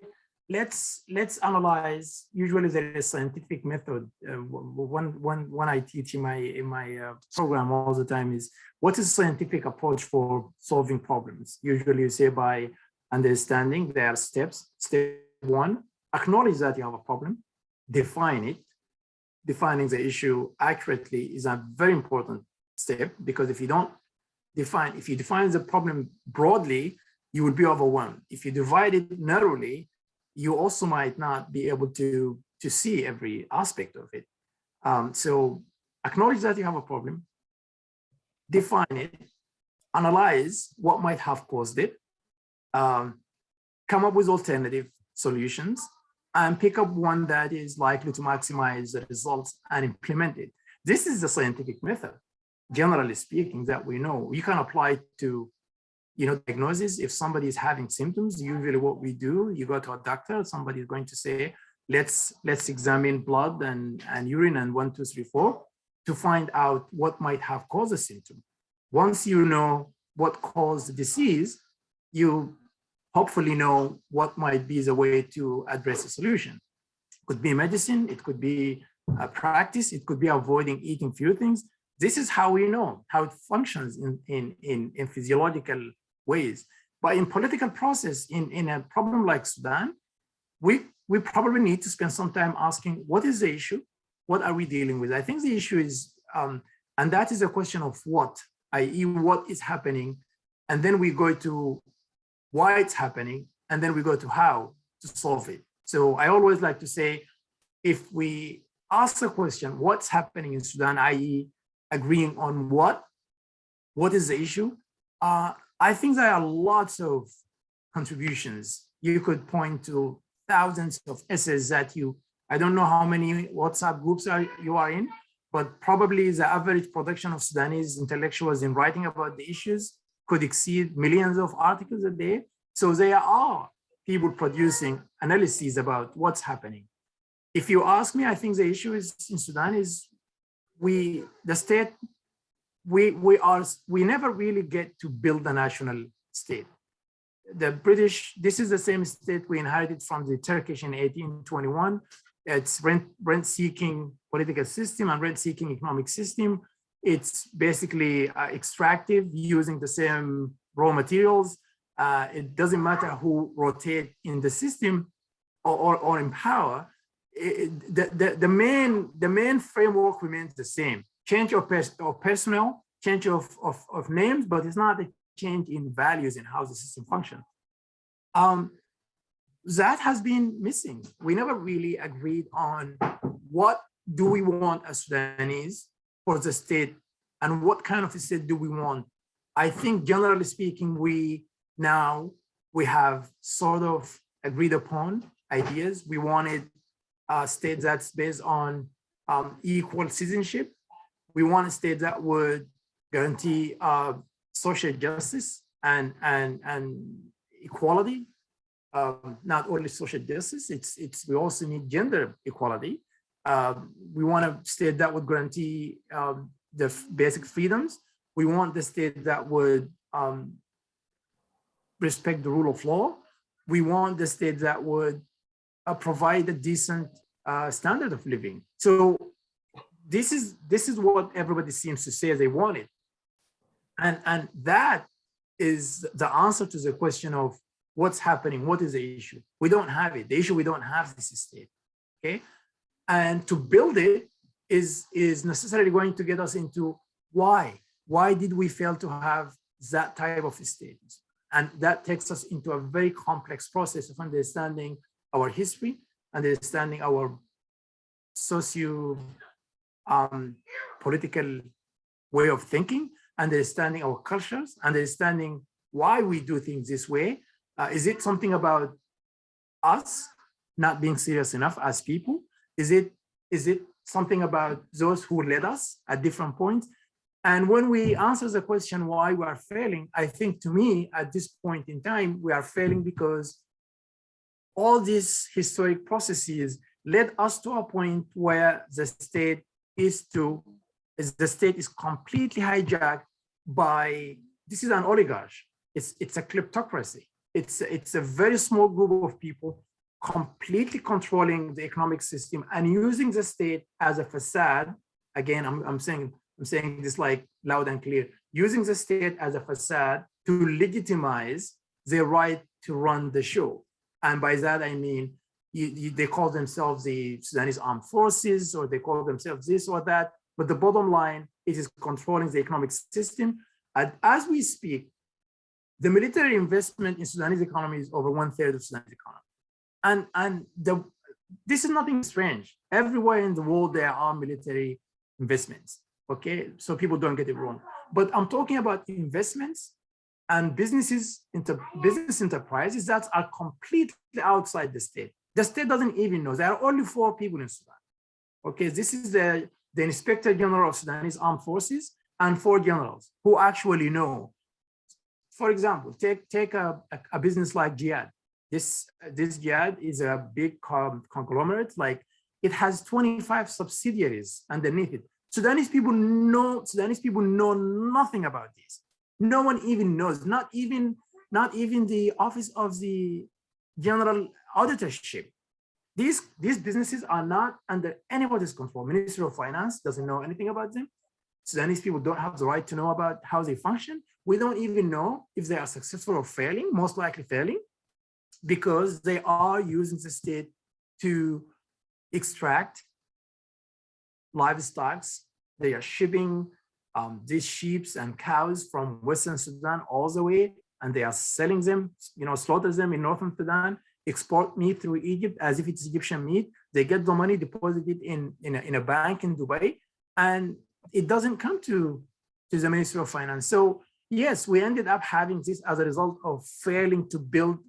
let's analyze. Usually there is scientific method. One I teach in my program all the time is, what is scientific approach for solving problems? Usually you say by understanding there are steps. Step 1, acknowledge that you have a problem, define it. Defining the issue accurately is a very important step, because if you don't if you define the problem broadly, you would be overwhelmed. If you divide it narrowly, you also might not be able to see every aspect of it. So acknowledge that you have a problem, define it, analyze what might have caused it, come up with alternative solutions, and pick up one that is likely to maximize the results and implement it. This is the scientific method, generally speaking, that we know. You can apply it to, diagnosis. If somebody is having symptoms, usually what we do, you go to a doctor, somebody is going to say, let's examine blood and urine and 1, 2, 3, 4 to find out what might have caused a symptom. Once you know what caused the disease, you hopefully know what might be the way to address a solution. It could be medicine, it could be a practice, it could be avoiding eating few things. This is how we know how it functions in physiological ways. But in political process, in a problem like Sudan, we probably need to spend some time asking, what is the issue? What are we dealing with? I think the issue is, and that is a question of what, i.e. what is happening, and then we go to why it's happening, and then we go to how to solve it. So I always like to say, if we ask the question, what's happening in Sudan, i.e. agreeing on what is the issue, I think there are lots of contributions. You could point to thousands of essays that I don't know how many WhatsApp groups you are in, but probably the average production of Sudanese intellectuals in writing about the issues could exceed millions of articles a day. So there are people producing analyses about what's happening. If you ask me, I think the issue is in Sudan is we never really get to build a national state. The British, this is the same state we inherited from the Turkish in 1821. It's rent-seeking political system and rent-seeking economic system. It's basically extractive, using the same raw materials. It doesn't matter who rotate in the system or in power. The main framework remains the same. Change of personnel, change of names, but it's not a change in values and how the system functions. That has been missing. We never really agreed on what do we want as Sudanese for the state and what kind of a state do we want. I think generally speaking, we have sort of agreed upon ideas. We wanted a state that's based on equal citizenship. We want a state that would guarantee social justice and equality. Not only social justice, we also need gender equality. We want a state that would guarantee the basic freedoms. We want the state that would respect the rule of law. We want the state that would provide a decent standard of living. So this is what everybody seems to say they wanted. And that is the answer to the question of what's happening, what is the issue? We don't have it. The issue, we don't have this state, okay? And to build it is necessarily going to get us into why. Why did we fail to have that type of state? And that takes us into a very complex process of understanding our history, understanding our socio-political way of thinking, understanding our cultures, understanding why we do things this way. Is it something about us not being serious enough as people? Is it something about those who led us at different points? And when we answer the question why we are failing, I think to me, at this point in time, we are failing because all these historic processes led us to a point where the state is completely hijacked by, this is an oligarchy. It's a kleptocracy. It's a very small group of people completely controlling the economic system and using the state as a facade. Again, I'm saying this like loud and clear, using the state as a facade to legitimize their right to run the show. And by that, I mean, they call themselves the Sudanese Armed Forces, or they call themselves this or that. But the bottom line, it is controlling the economic system. As we speak, the military investment in Sudanese economy is over 1/3 of Sudanese economy. And this is nothing strange. Everywhere in the world, there are military investments, okay? So people don't get it wrong. But I'm talking about investments and business enterprises that are completely outside the state. The state doesn't even know. There are only 4 people in Sudan. Okay, this is the Inspector General of Sudanese Armed Forces and 4 generals who actually know. For example, take a business like Jihad. This Jihad is a big conglomerate. Like, it has 25 subsidiaries underneath it. Sudanese people know nothing about this. No one even knows, not even the office of the general auditorship. These businesses are not under anybody's control. Ministry of Finance doesn't know anything about them. Sudanese people don't have the right to know about how they function. We don't even know if they are successful or failing, most likely failing, because they are using the state to extract livestock. They are shipping these sheep and cows from Western Sudan all the way, and they are selling them, slaughter them in Northern Sudan, export meat through Egypt as if it's Egyptian meat. They get the money deposited in a bank in Dubai, and it doesn't come to the Ministry of Finance. So yes, we ended up having this as a result of failing to build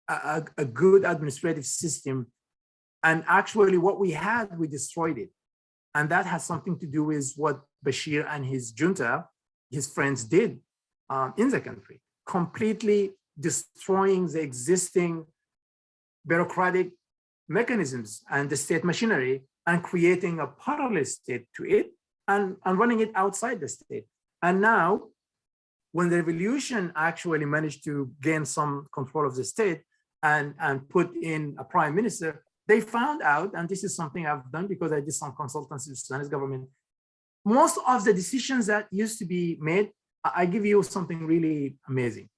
a good administrative system. And actually what we had, we destroyed it. And that has something to do with what Bashir and his junta, his friends, did in the country, completely destroying the existing bureaucratic mechanisms and the state machinery and creating a parallel state to it and running it outside the state. And now, when the revolution actually managed to gain some control of the state and put in a prime minister, they found out, and this is something I've done because I did some consultancy with the Sudanese government, most of the decisions that used to be made, I give you something really amazing.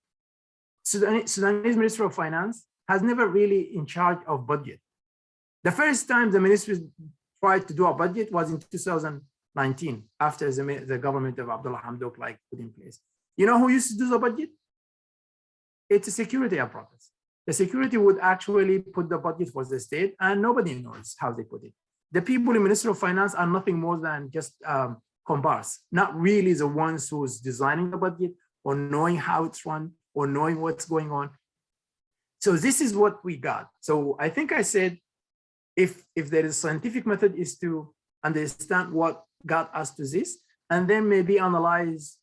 Sudanese Ministry of Finance has never really in charge of budget. The first time the ministry tried to do a budget was in 2019, after the government of Abdullah Hamdok put in place. You know who used to do the budget? It's a security apparatus. The security would actually put the budget for the state, and nobody knows how they put it. The people in Ministry of Finance are nothing more than just comparse, not really the ones who's designing the budget or knowing how it's run or knowing what's going on. So this is what we got. So I think I said, if there is a scientific method, is to understand what got us to this, and then maybe analyze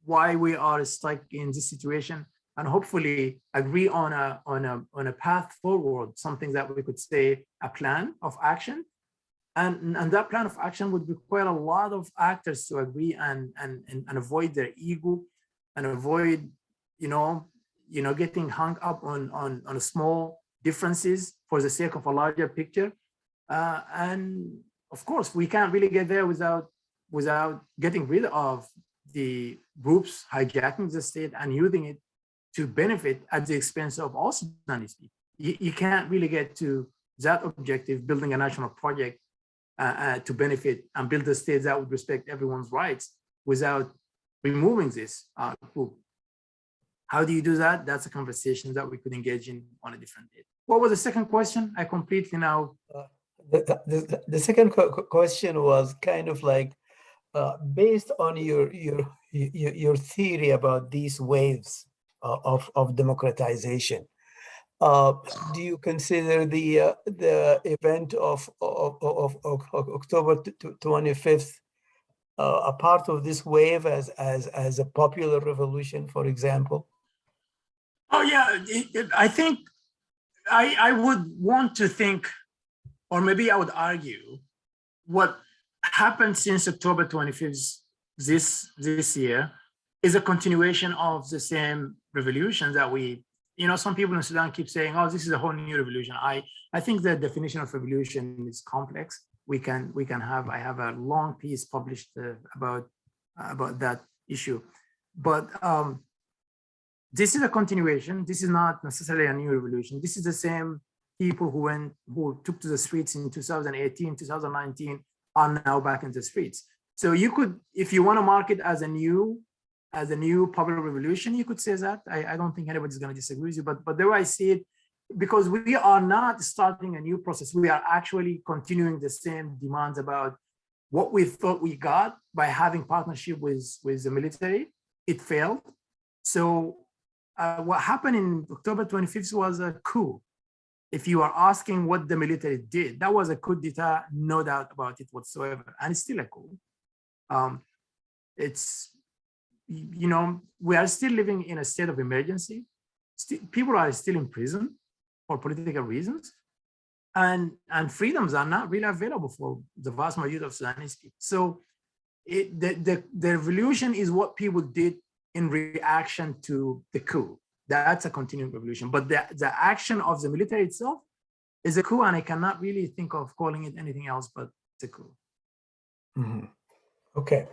why we are stuck in this situation, and hopefully agree on a path forward, something that we could say a plan of action. And that plan of action would require a lot of actors to agree and avoid their ego and avoid, getting hung up on small differences for the sake of a larger picture. And of course, we can't really get there without getting rid of the groups hijacking the state and using it to benefit at the expense of all Sudanese people. You can't really get to that objective, building a national project to benefit and build a state that would respect everyone's rights without removing this group. How do you do that? That's a conversation that we could engage in on a different day. What was the second question? I completely now. The second question was kind of like based on your theory about these waves of democratization. Do you consider the event of October 25th a part of this wave as a popular revolution, for example? Oh yeah, I think I would want to think, or maybe I would argue, what happened since October 25th this year is a continuation of the same revolution that some people in Sudan keep saying, oh, this is a whole new revolution. I think the definition of revolution is complex. I have a long piece published about that issue. But this is a continuation. This is not necessarily a new revolution. This is the same people who took to the streets in 2018, 2019 are now back in the streets. So you could, if you want to mark it as a new as a new popular revolution, you could say that. I don't think anybody's going to disagree with you, but the way I see it, because we are not starting a new process, we are actually continuing the same demands about what we thought we got by having partnership with the military. It failed. So what happened in October 25th was a coup. If you are asking what the military did, that was a coup d'etat, no doubt about it whatsoever. And it's still a coup. It's, you know, we are still living in a state of emergency. People are still in prison for political reasons. And freedoms are not really available for the vast majority of Sudanese people. So the revolution is what people did in reaction to the coup. That's a continuing revolution. But the action of the military itself is a coup, and I cannot really think of calling it anything else but the coup. Mm-hmm. Okay,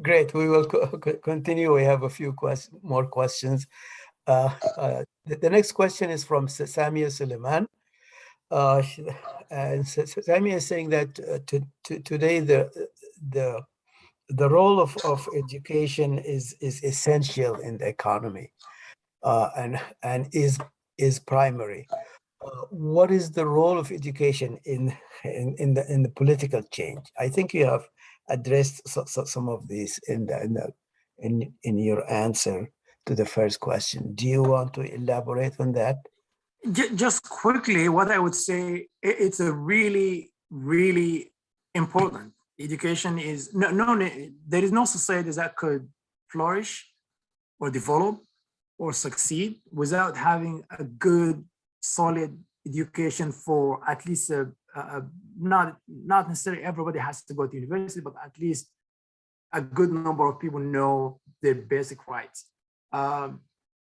great. We will continue. We have a few more questions. The next question is from Samia Suleiman. And Samia is saying that today the role of education is essential in the economy, and is primary. What is the role of education in the political change? I think you have addressed some of these in your answer to the first question. Do you want to elaborate on that? Just quickly, what I would say, it's a really, really important. Education is there is no society that could flourish or develop or succeed without having a good, solid education for at least not necessarily everybody has to go to university, but at least a good number of people know their basic rights.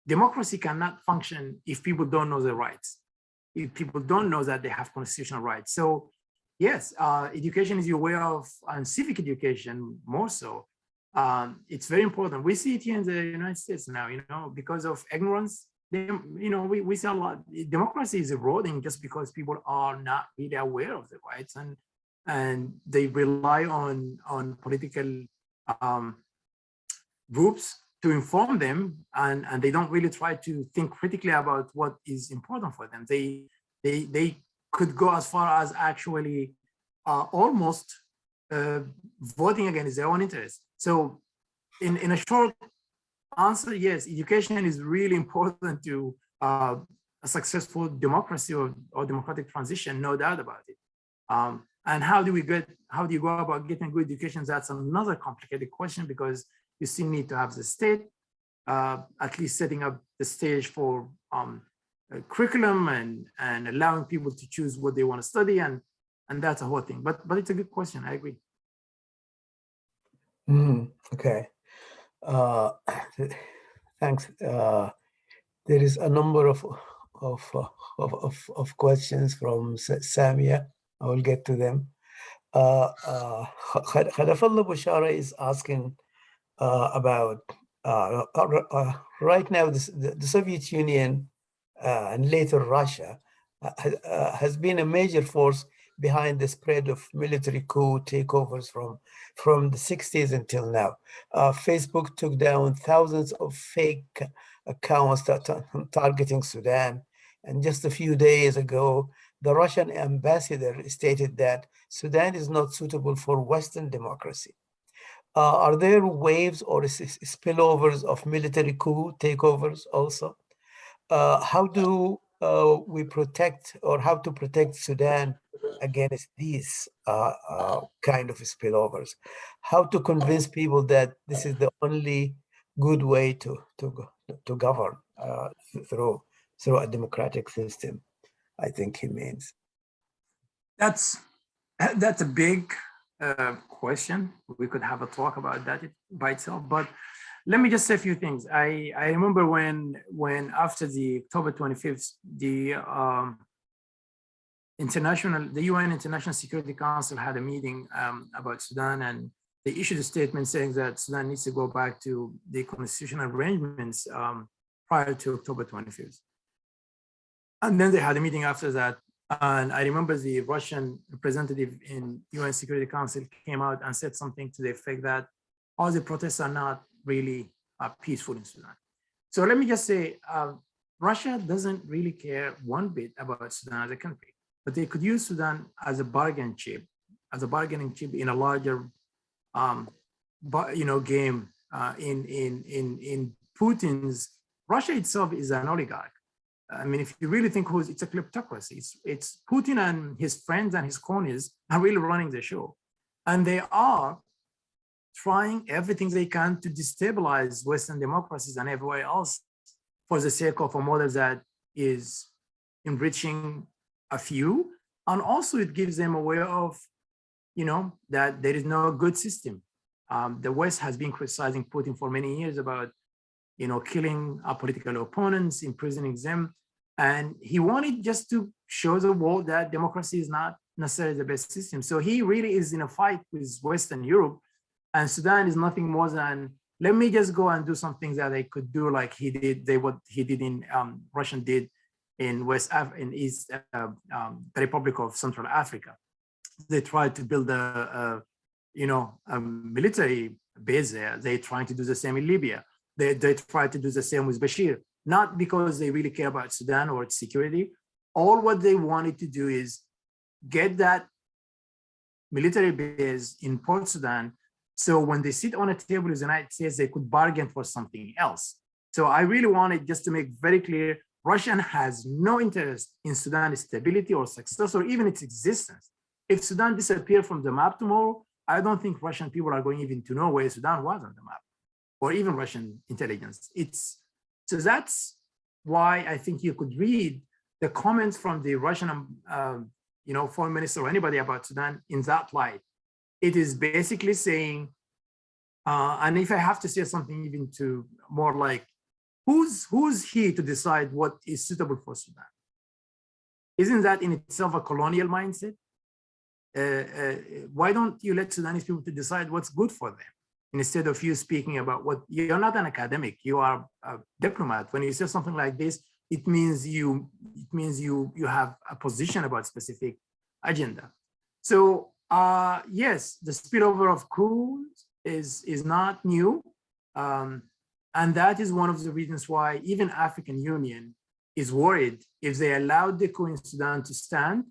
Democracy cannot function if people don't know their rights, if people don't know that they have constitutional rights. So yes, education is your way of, and civic education more so. It's very important. We see it here in the United States now, you know, because of ignorance, you know, we see a lot, democracy is eroding just because people are not really aware of their rights, and they rely on political groups to inform them, and they don't really try to think critically about what is important for them. They could go as far as actually almost voting against their own interests. So in a short answer, yes, education is really important to a successful democracy or democratic transition, no doubt about it. And how do you go about getting good education? That's another complicated question, because you still need to have the state at least setting up the stage for a curriculum and allowing people to choose what they want to study, and that's a whole thing. But it's a good question. I agree. Okay. Thanks. There is a number of questions from Samia. I will get to them. Khadafallah Bushara is asking about right now the Soviet Union and later Russia has been a major force behind the spread of military coup takeovers from the 60s until now. Facebook took down thousands of fake accounts targeting Sudan. And just a few days ago, the Russian ambassador stated that Sudan is not suitable for Western democracy. Are there waves or spillovers of military coup takeovers also? How do we protect, or how to protect Sudan against these kind of spillovers? How to convince people that this is the only good way to govern through a democratic system? I think he means. That's a big question. We could have a talk about that by itself, but let me just say a few things. I remember when after the October 25th, the UN International Security Council had a meeting about Sudan, and they issued a statement saying that Sudan needs to go back to the constitutional arrangements prior to October 25th. And then they had a meeting after that. And I remember the Russian representative in UN Security Council came out and said something to the effect that all the protests are not really peaceful in Sudan. So let me just say, Russia doesn't really care one bit about Sudan as a country, but they could use Sudan as a bargaining chip in a larger, game. In Putin's, Russia itself is an oligarch. I mean, if you really think it's a kleptocracy. It's Putin and his friends and his cronies are really running the show, and they are trying everything they can to destabilize Western democracies and everywhere else for the sake of a model that is enriching a few. And also it gives them a way of, that there is no good system. The West has been criticizing Putin for many years about, killing our political opponents, imprisoning them. And he wanted just to show the world that democracy is not necessarily the best system. So he really is in a fight with Western Europe. And Sudan is nothing more than, let me just go and do some things that they could do, like what he did in Russian did in the Republic of Central Africa. They tried to build a military base there. They're trying to do the same in Libya. They tried to do the same with Bashir, not because they really care about Sudan or its security. All what they wanted to do is get that military base in Port Sudan, so when they sit on a table with the United States, they could bargain for something else. So I really wanted just to make very clear, Russia has no interest in Sudan's stability or success or even its existence. If Sudan disappeared from the map tomorrow, I don't think Russian people are going even to know where Sudan was on the map, or even Russian intelligence. So that's why I think you could read the comments from the Russian foreign minister or anybody about Sudan in that light. It is basically saying, and if I have to say something even to more like, who's he to decide what is suitable for Sudan? Isn't that in itself a colonial mindset? Why don't you let Sudanese people to decide what's good for them, instead of you speaking about what? You're not an academic, you are a diplomat. When you say something like this, it means you have a position about specific agenda. So yes, the spillover of coups is not new, and that is one of the reasons why even African Union is worried. If they allowed the coup in Sudan to stand,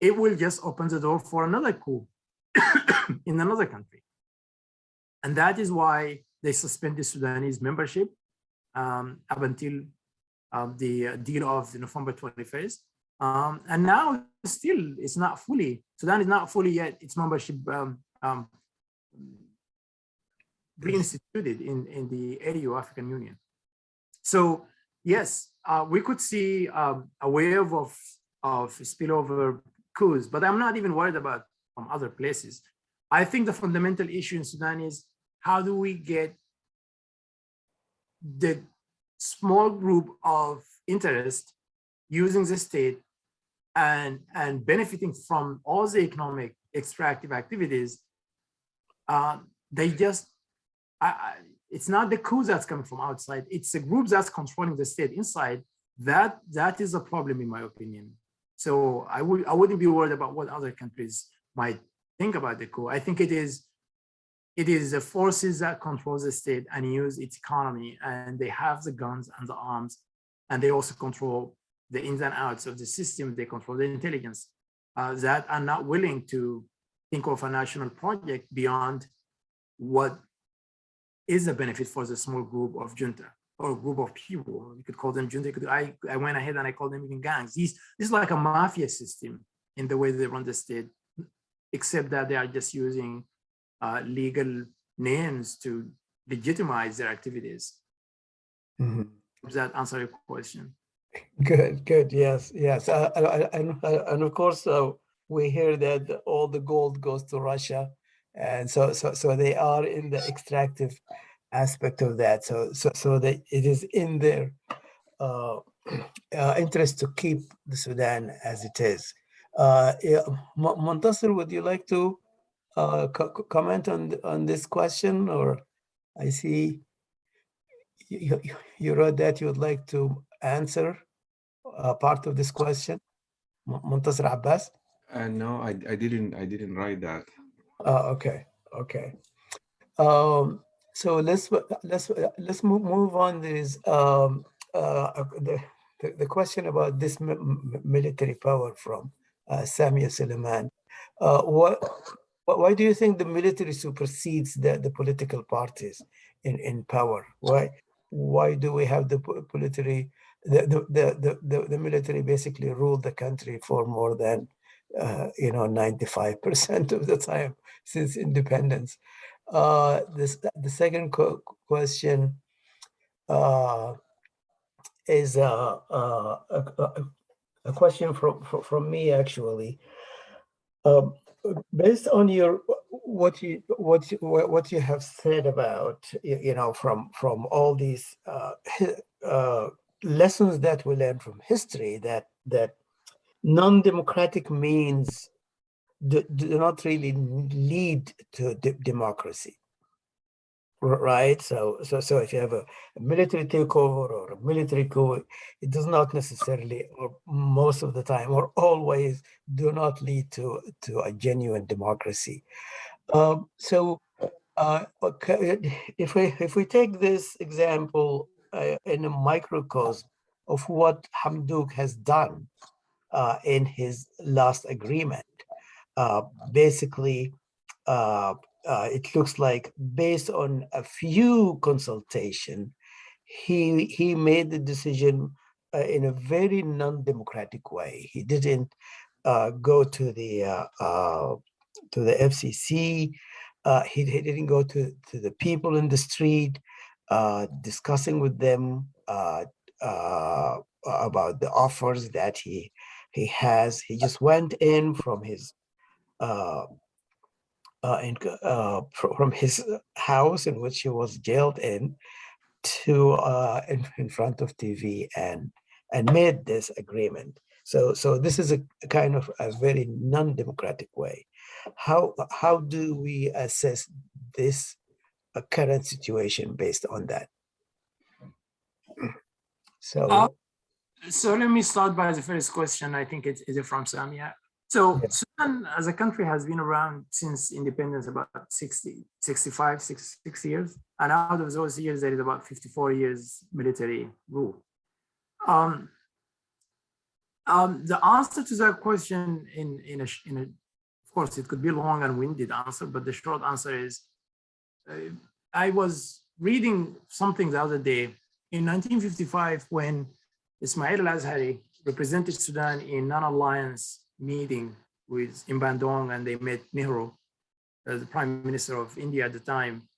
it will just open the door for another coup in another country. And that is why they suspended Sudanese membership up until the deal of November 21st. And now still, it's not fully, Sudan is not fully yet its membership reinstituted in the AU, African Union. So yes, we could see a wave of spillover coups, but I'm not even worried about from other places. I think the fundamental issue in Sudan is, how do we get the small group of interest using the state and benefiting from all the economic extractive activities? It's not the coups that's coming from outside, it's the groups that's controlling the state inside. That is a problem, in my opinion. So I wouldn't be worried about what other countries might think about the coup. I think it is the forces that control the state and use its economy, and they have the guns and the arms, and they also control the ins and outs of the system. They control the intelligence, that are not willing to think of a national project beyond what is a benefit for the small group of junta, or a group of people. You could call them junta. I went ahead and I called them even gangs. This is like a mafia system in the way they run the state, except that they are just using legal names to legitimize their activities. Mm-hmm. Does that answer your question? Good. Yes. And of course, we hear that all the gold goes to Russia, and so they are in the extractive aspect of that. So it is in their interest to keep the Sudan as it is. Montasir, would you like to comment on this question? Or I see you wrote that you would like to answer part of this question, Montasir Abbas. No, I didn't write that. Okay. So let's move on. There's the question about this military power from Samia Suleiman. Why do you think the military supersedes the political parties in power? Why do we have the military? The military basically ruled the country for more than 95% of the time since independence. The second question is a question from me, actually. Based on what you have said about from all these lessons that we learn from history, that non-democratic means do not really lead to democracy, right? So if you have a military takeover or a military coup, it does not necessarily, or most of the time, or always, do not lead to a genuine democracy. If we take this example in a microcosm of what Hamdouk has done in his last agreement, basically, it looks like, based on a few consultation, he made the decision in a very non-democratic way. He didn't go to the FCC. He didn't go to the people in the street, discussing with them about the offers that he has. He just went in from his from his house in which he was jailed in to in front of TV and made this agreement. So this is a kind of a very non-democratic way. How do we assess this current situation based on that? So let me start by the first question. I think it's from Samia. So Sudan as a country has been around since independence about 60 years. And out of those years, there is about 54 years military rule. The answer to that question of course, it could be a long and winded answer, but the short answer is, I was reading something the other day. In 1955, when Ismail al-Azhari represented Sudan in non-alliance meeting in Bandung, and they met Nehru, the prime minister of India at the time.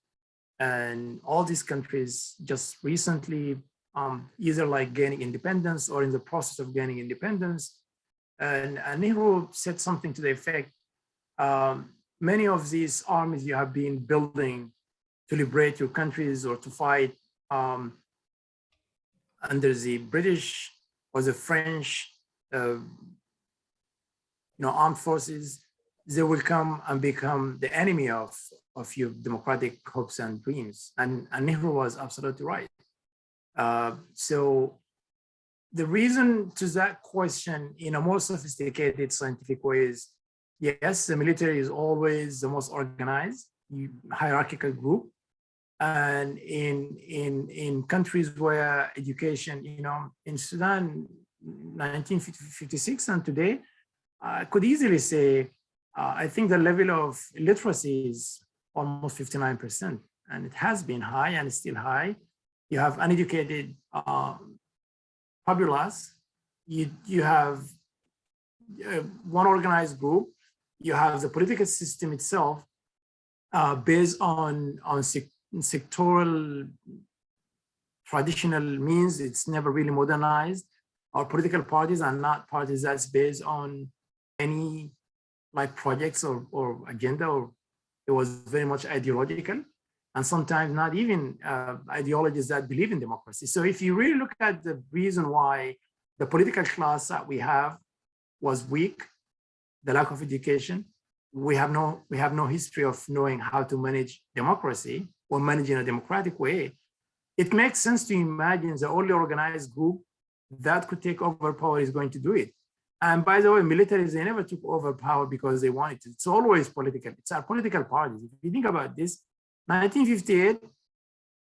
And all these countries just recently either like gaining independence or in the process of gaining independence. And Nehru said something to the effect, many of these armies you have been building to liberate your countries or to fight under the British or the French armed forces, they will come and become the enemy of your democratic hopes and dreams. And Nehru was absolutely right. So the reason to that question in a more sophisticated scientific way is, yes, the military is always the most organized hierarchical group. And in countries where education, in Sudan, 1956 and today, I could easily say, I think the level of literacy is almost 59%, and it has been high and it's still high. You have uneducated populace. You have one organized group. You have the political system itself based on sectoral traditional means. It's never really modernized. Our political parties are not parties that's based on any like projects or agenda, or it was very much ideological, and sometimes not even ideologies that believe in democracy. So if you really look at the reason why the political class that we have was weak, the lack of education, we have no history of knowing how to manage democracy or manage in a democratic way. It makes sense to imagine the only organized group that could take over power is going to do it. And by the way, militaries, they never took over power because they wanted to. It's always political. It's our political parties. If you think about this, 1958,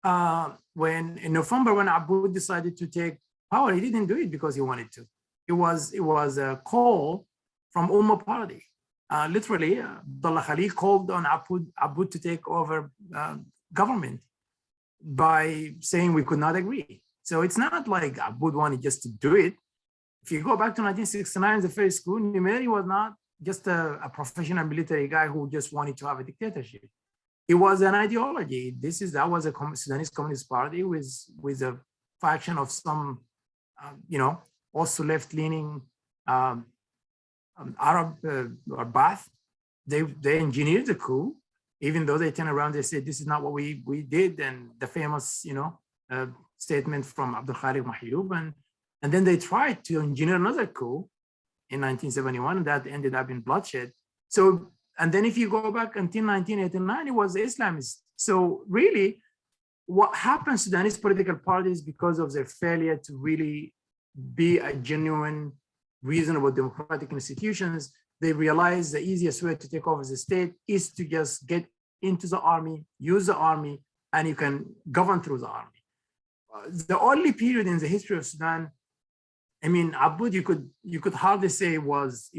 when in November, when Aboud decided to take power, he didn't do it because he wanted to. It was a call from Ummah Party. Literally, Abdullah Khalil called on Aboud to take over government by saying we could not agree. So it's not like Aboud wanted just to do it. If you go back to 1969, the first coup, Nimeri was not just a professional military guy who just wanted to have a dictatorship. It was an ideology. That was a Sudanese Communist Party with a faction of some, also left-leaning Arab or Ba'ath. They engineered the coup, even though they turned around, they said, this is not what we did. And the famous, statement from Abdul Khaliq Mahyoub. And then they tried to engineer another coup in 1971, and that ended up in bloodshed. So, and then if you go back until 1989, it was Islamist. So really, what happened to Sudanese political parties because of their failure to really be a genuine, reasonable democratic institutions, they realized the easiest way to take over the state is to just get into the army, use the army, and you can govern through the army. The only period in the history of Sudan, I mean, Aboud, you could hardly say it was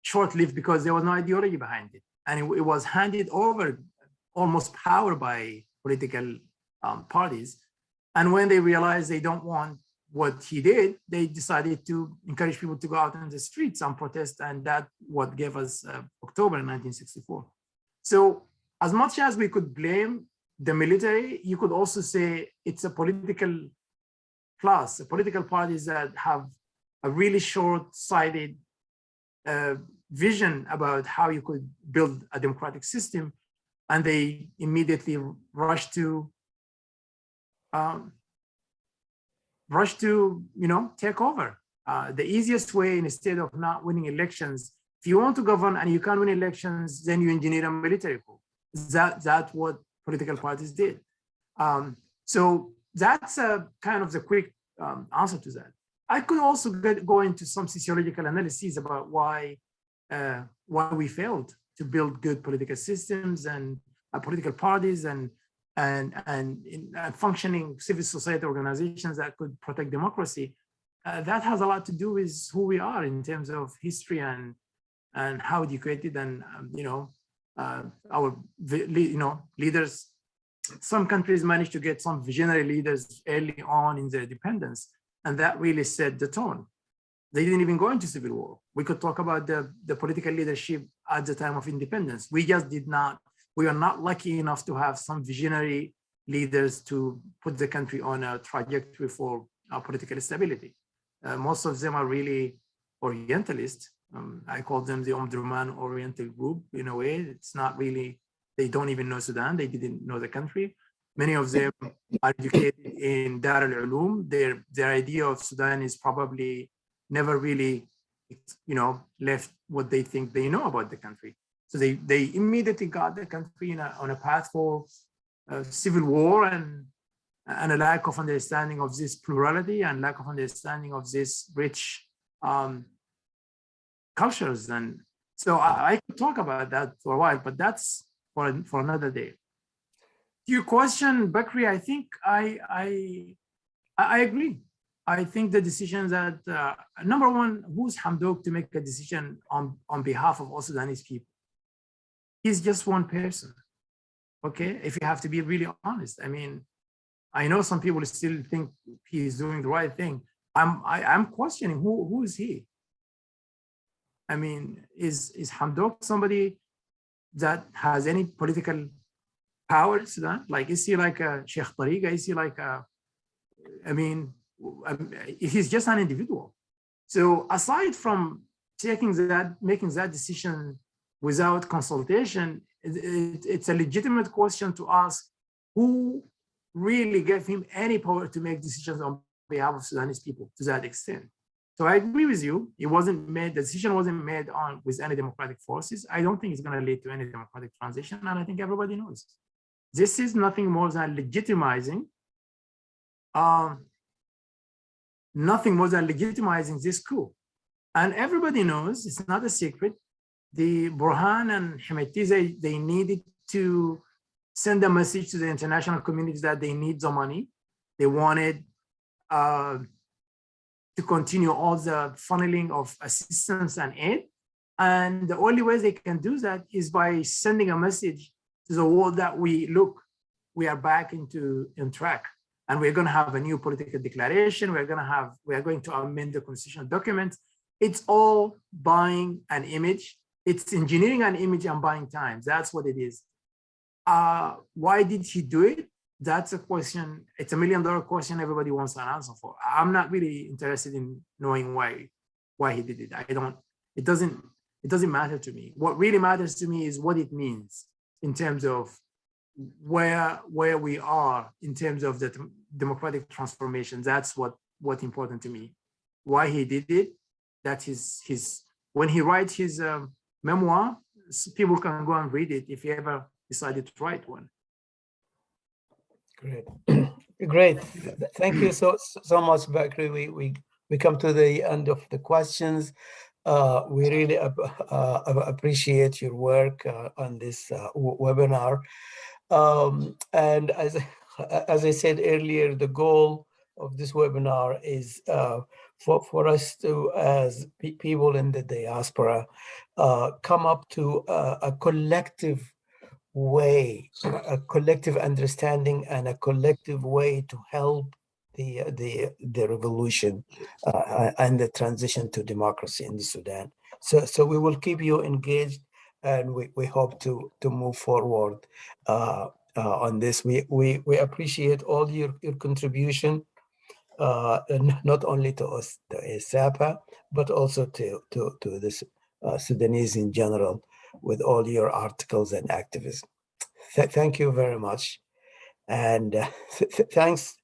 short-lived because there was no ideology behind it, and it was handed over almost power by political parties. And when they realized they don't want what he did, they decided to encourage people to go out in the streets and protest, and that's what gave us October 1964. So as much as we could blame the military, you could also say it's a political class, political parties that have a really short-sighted vision about how you could build a democratic system, and they immediately rush to take over. The easiest way, instead of not winning elections, if you want to govern and you can't win elections, then you engineer a military coup. That's what political parties did. So that's a kind of the quick answer to that. I could also go into some sociological analyses about why we failed to build good political systems and political parties and functioning civil society organizations that could protect democracy. That has a lot to do with who we are in terms of history and how educated and our leaders. Some countries managed to get some visionary leaders early on in their independence, and that really set the tone. They didn't even go into civil war. We could talk about the political leadership at the time of independence. We just did not. We are not lucky enough to have some visionary leaders to put the country on a trajectory for political stability. Most of them are really Orientalist. I call them the Omdurman Oriental group in a way. It's not really, they don't even know Sudan. They didn't know the country. Many of them are educated in Dar al-Ulum. Their idea of Sudan is probably never really, left what they think they know about the country. So they immediately got the country on a path for civil war and a lack of understanding of this plurality and lack of understanding of this rich cultures. And so I could talk about that for a while, but that's for another day. To your question, Bakri, I think I agree. I think the decision that, number one, who's Hamdok to make a decision on behalf of all Sudanese people? He's just one person, okay? If you have to be really honest. I mean, I know some people still think he's doing the right thing. I'm questioning who is he? I mean, is Hamdok somebody that has any political power in Sudan? Like, is he like a Sheikh Tariqa? Is he like he's just an individual. So aside from making that decision without consultation, it's a legitimate question to ask who really gave him any power to make decisions on behalf of Sudanese people to that extent. So I agree with you. The decision wasn't made with any democratic forces. I don't think it's going to lead to any democratic transition. And I think everybody knows. This is nothing more than legitimizing this coup. And everybody knows, it's not a secret, the Burhan and Hemeti, they needed to send a message to the international communities that they need the money. They wanted to continue all the funneling of assistance and aid. And the only way they can do that is by sending a message to the world that we are back in track. And we're going to have a new political declaration. We are going to amend the constitutional documents. It's all buying an image. It's engineering an image and buying time. That's what it is. Why did he do it? That's a question. It's $1 million question everybody wants an answer for. I'm not really interested in knowing why he did it. It doesn't matter to me. What really matters to me is what it means in terms of where we are in terms of the democratic transformation. That's what's important to me. Why he did it, that his when he writes his memoir, people can go and read it if he ever decided to write one. Great. Great. Thank you so much, Bakri. We come to the end of the questions. We really appreciate your work on this webinar. And as I said earlier, the goal of this webinar is for us to, as people in the diaspora, come up to a collective way, a collective understanding and a collective way to help the revolution and the transition to democracy in the Sudan. So we will keep you engaged, and we hope to move forward on this. We appreciate all your contribution, not only to us, to ASAPA, but also to this Sudanese in general, with all your articles and activism. Thank you very much. And thanks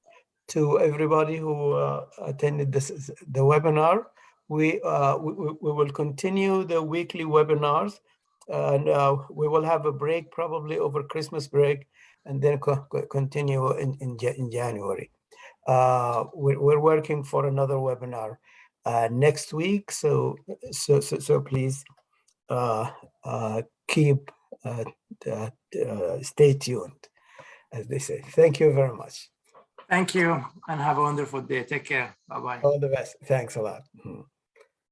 to everybody who attended the webinar. We will continue the weekly webinars, and we will have a break probably over Christmas break, and then continue in January. We're working for another webinar next week, so please keep stay tuned, as they say. Thank you very much. Thank you, and have a wonderful day. Take care. Bye-bye. All the best. Thanks a lot.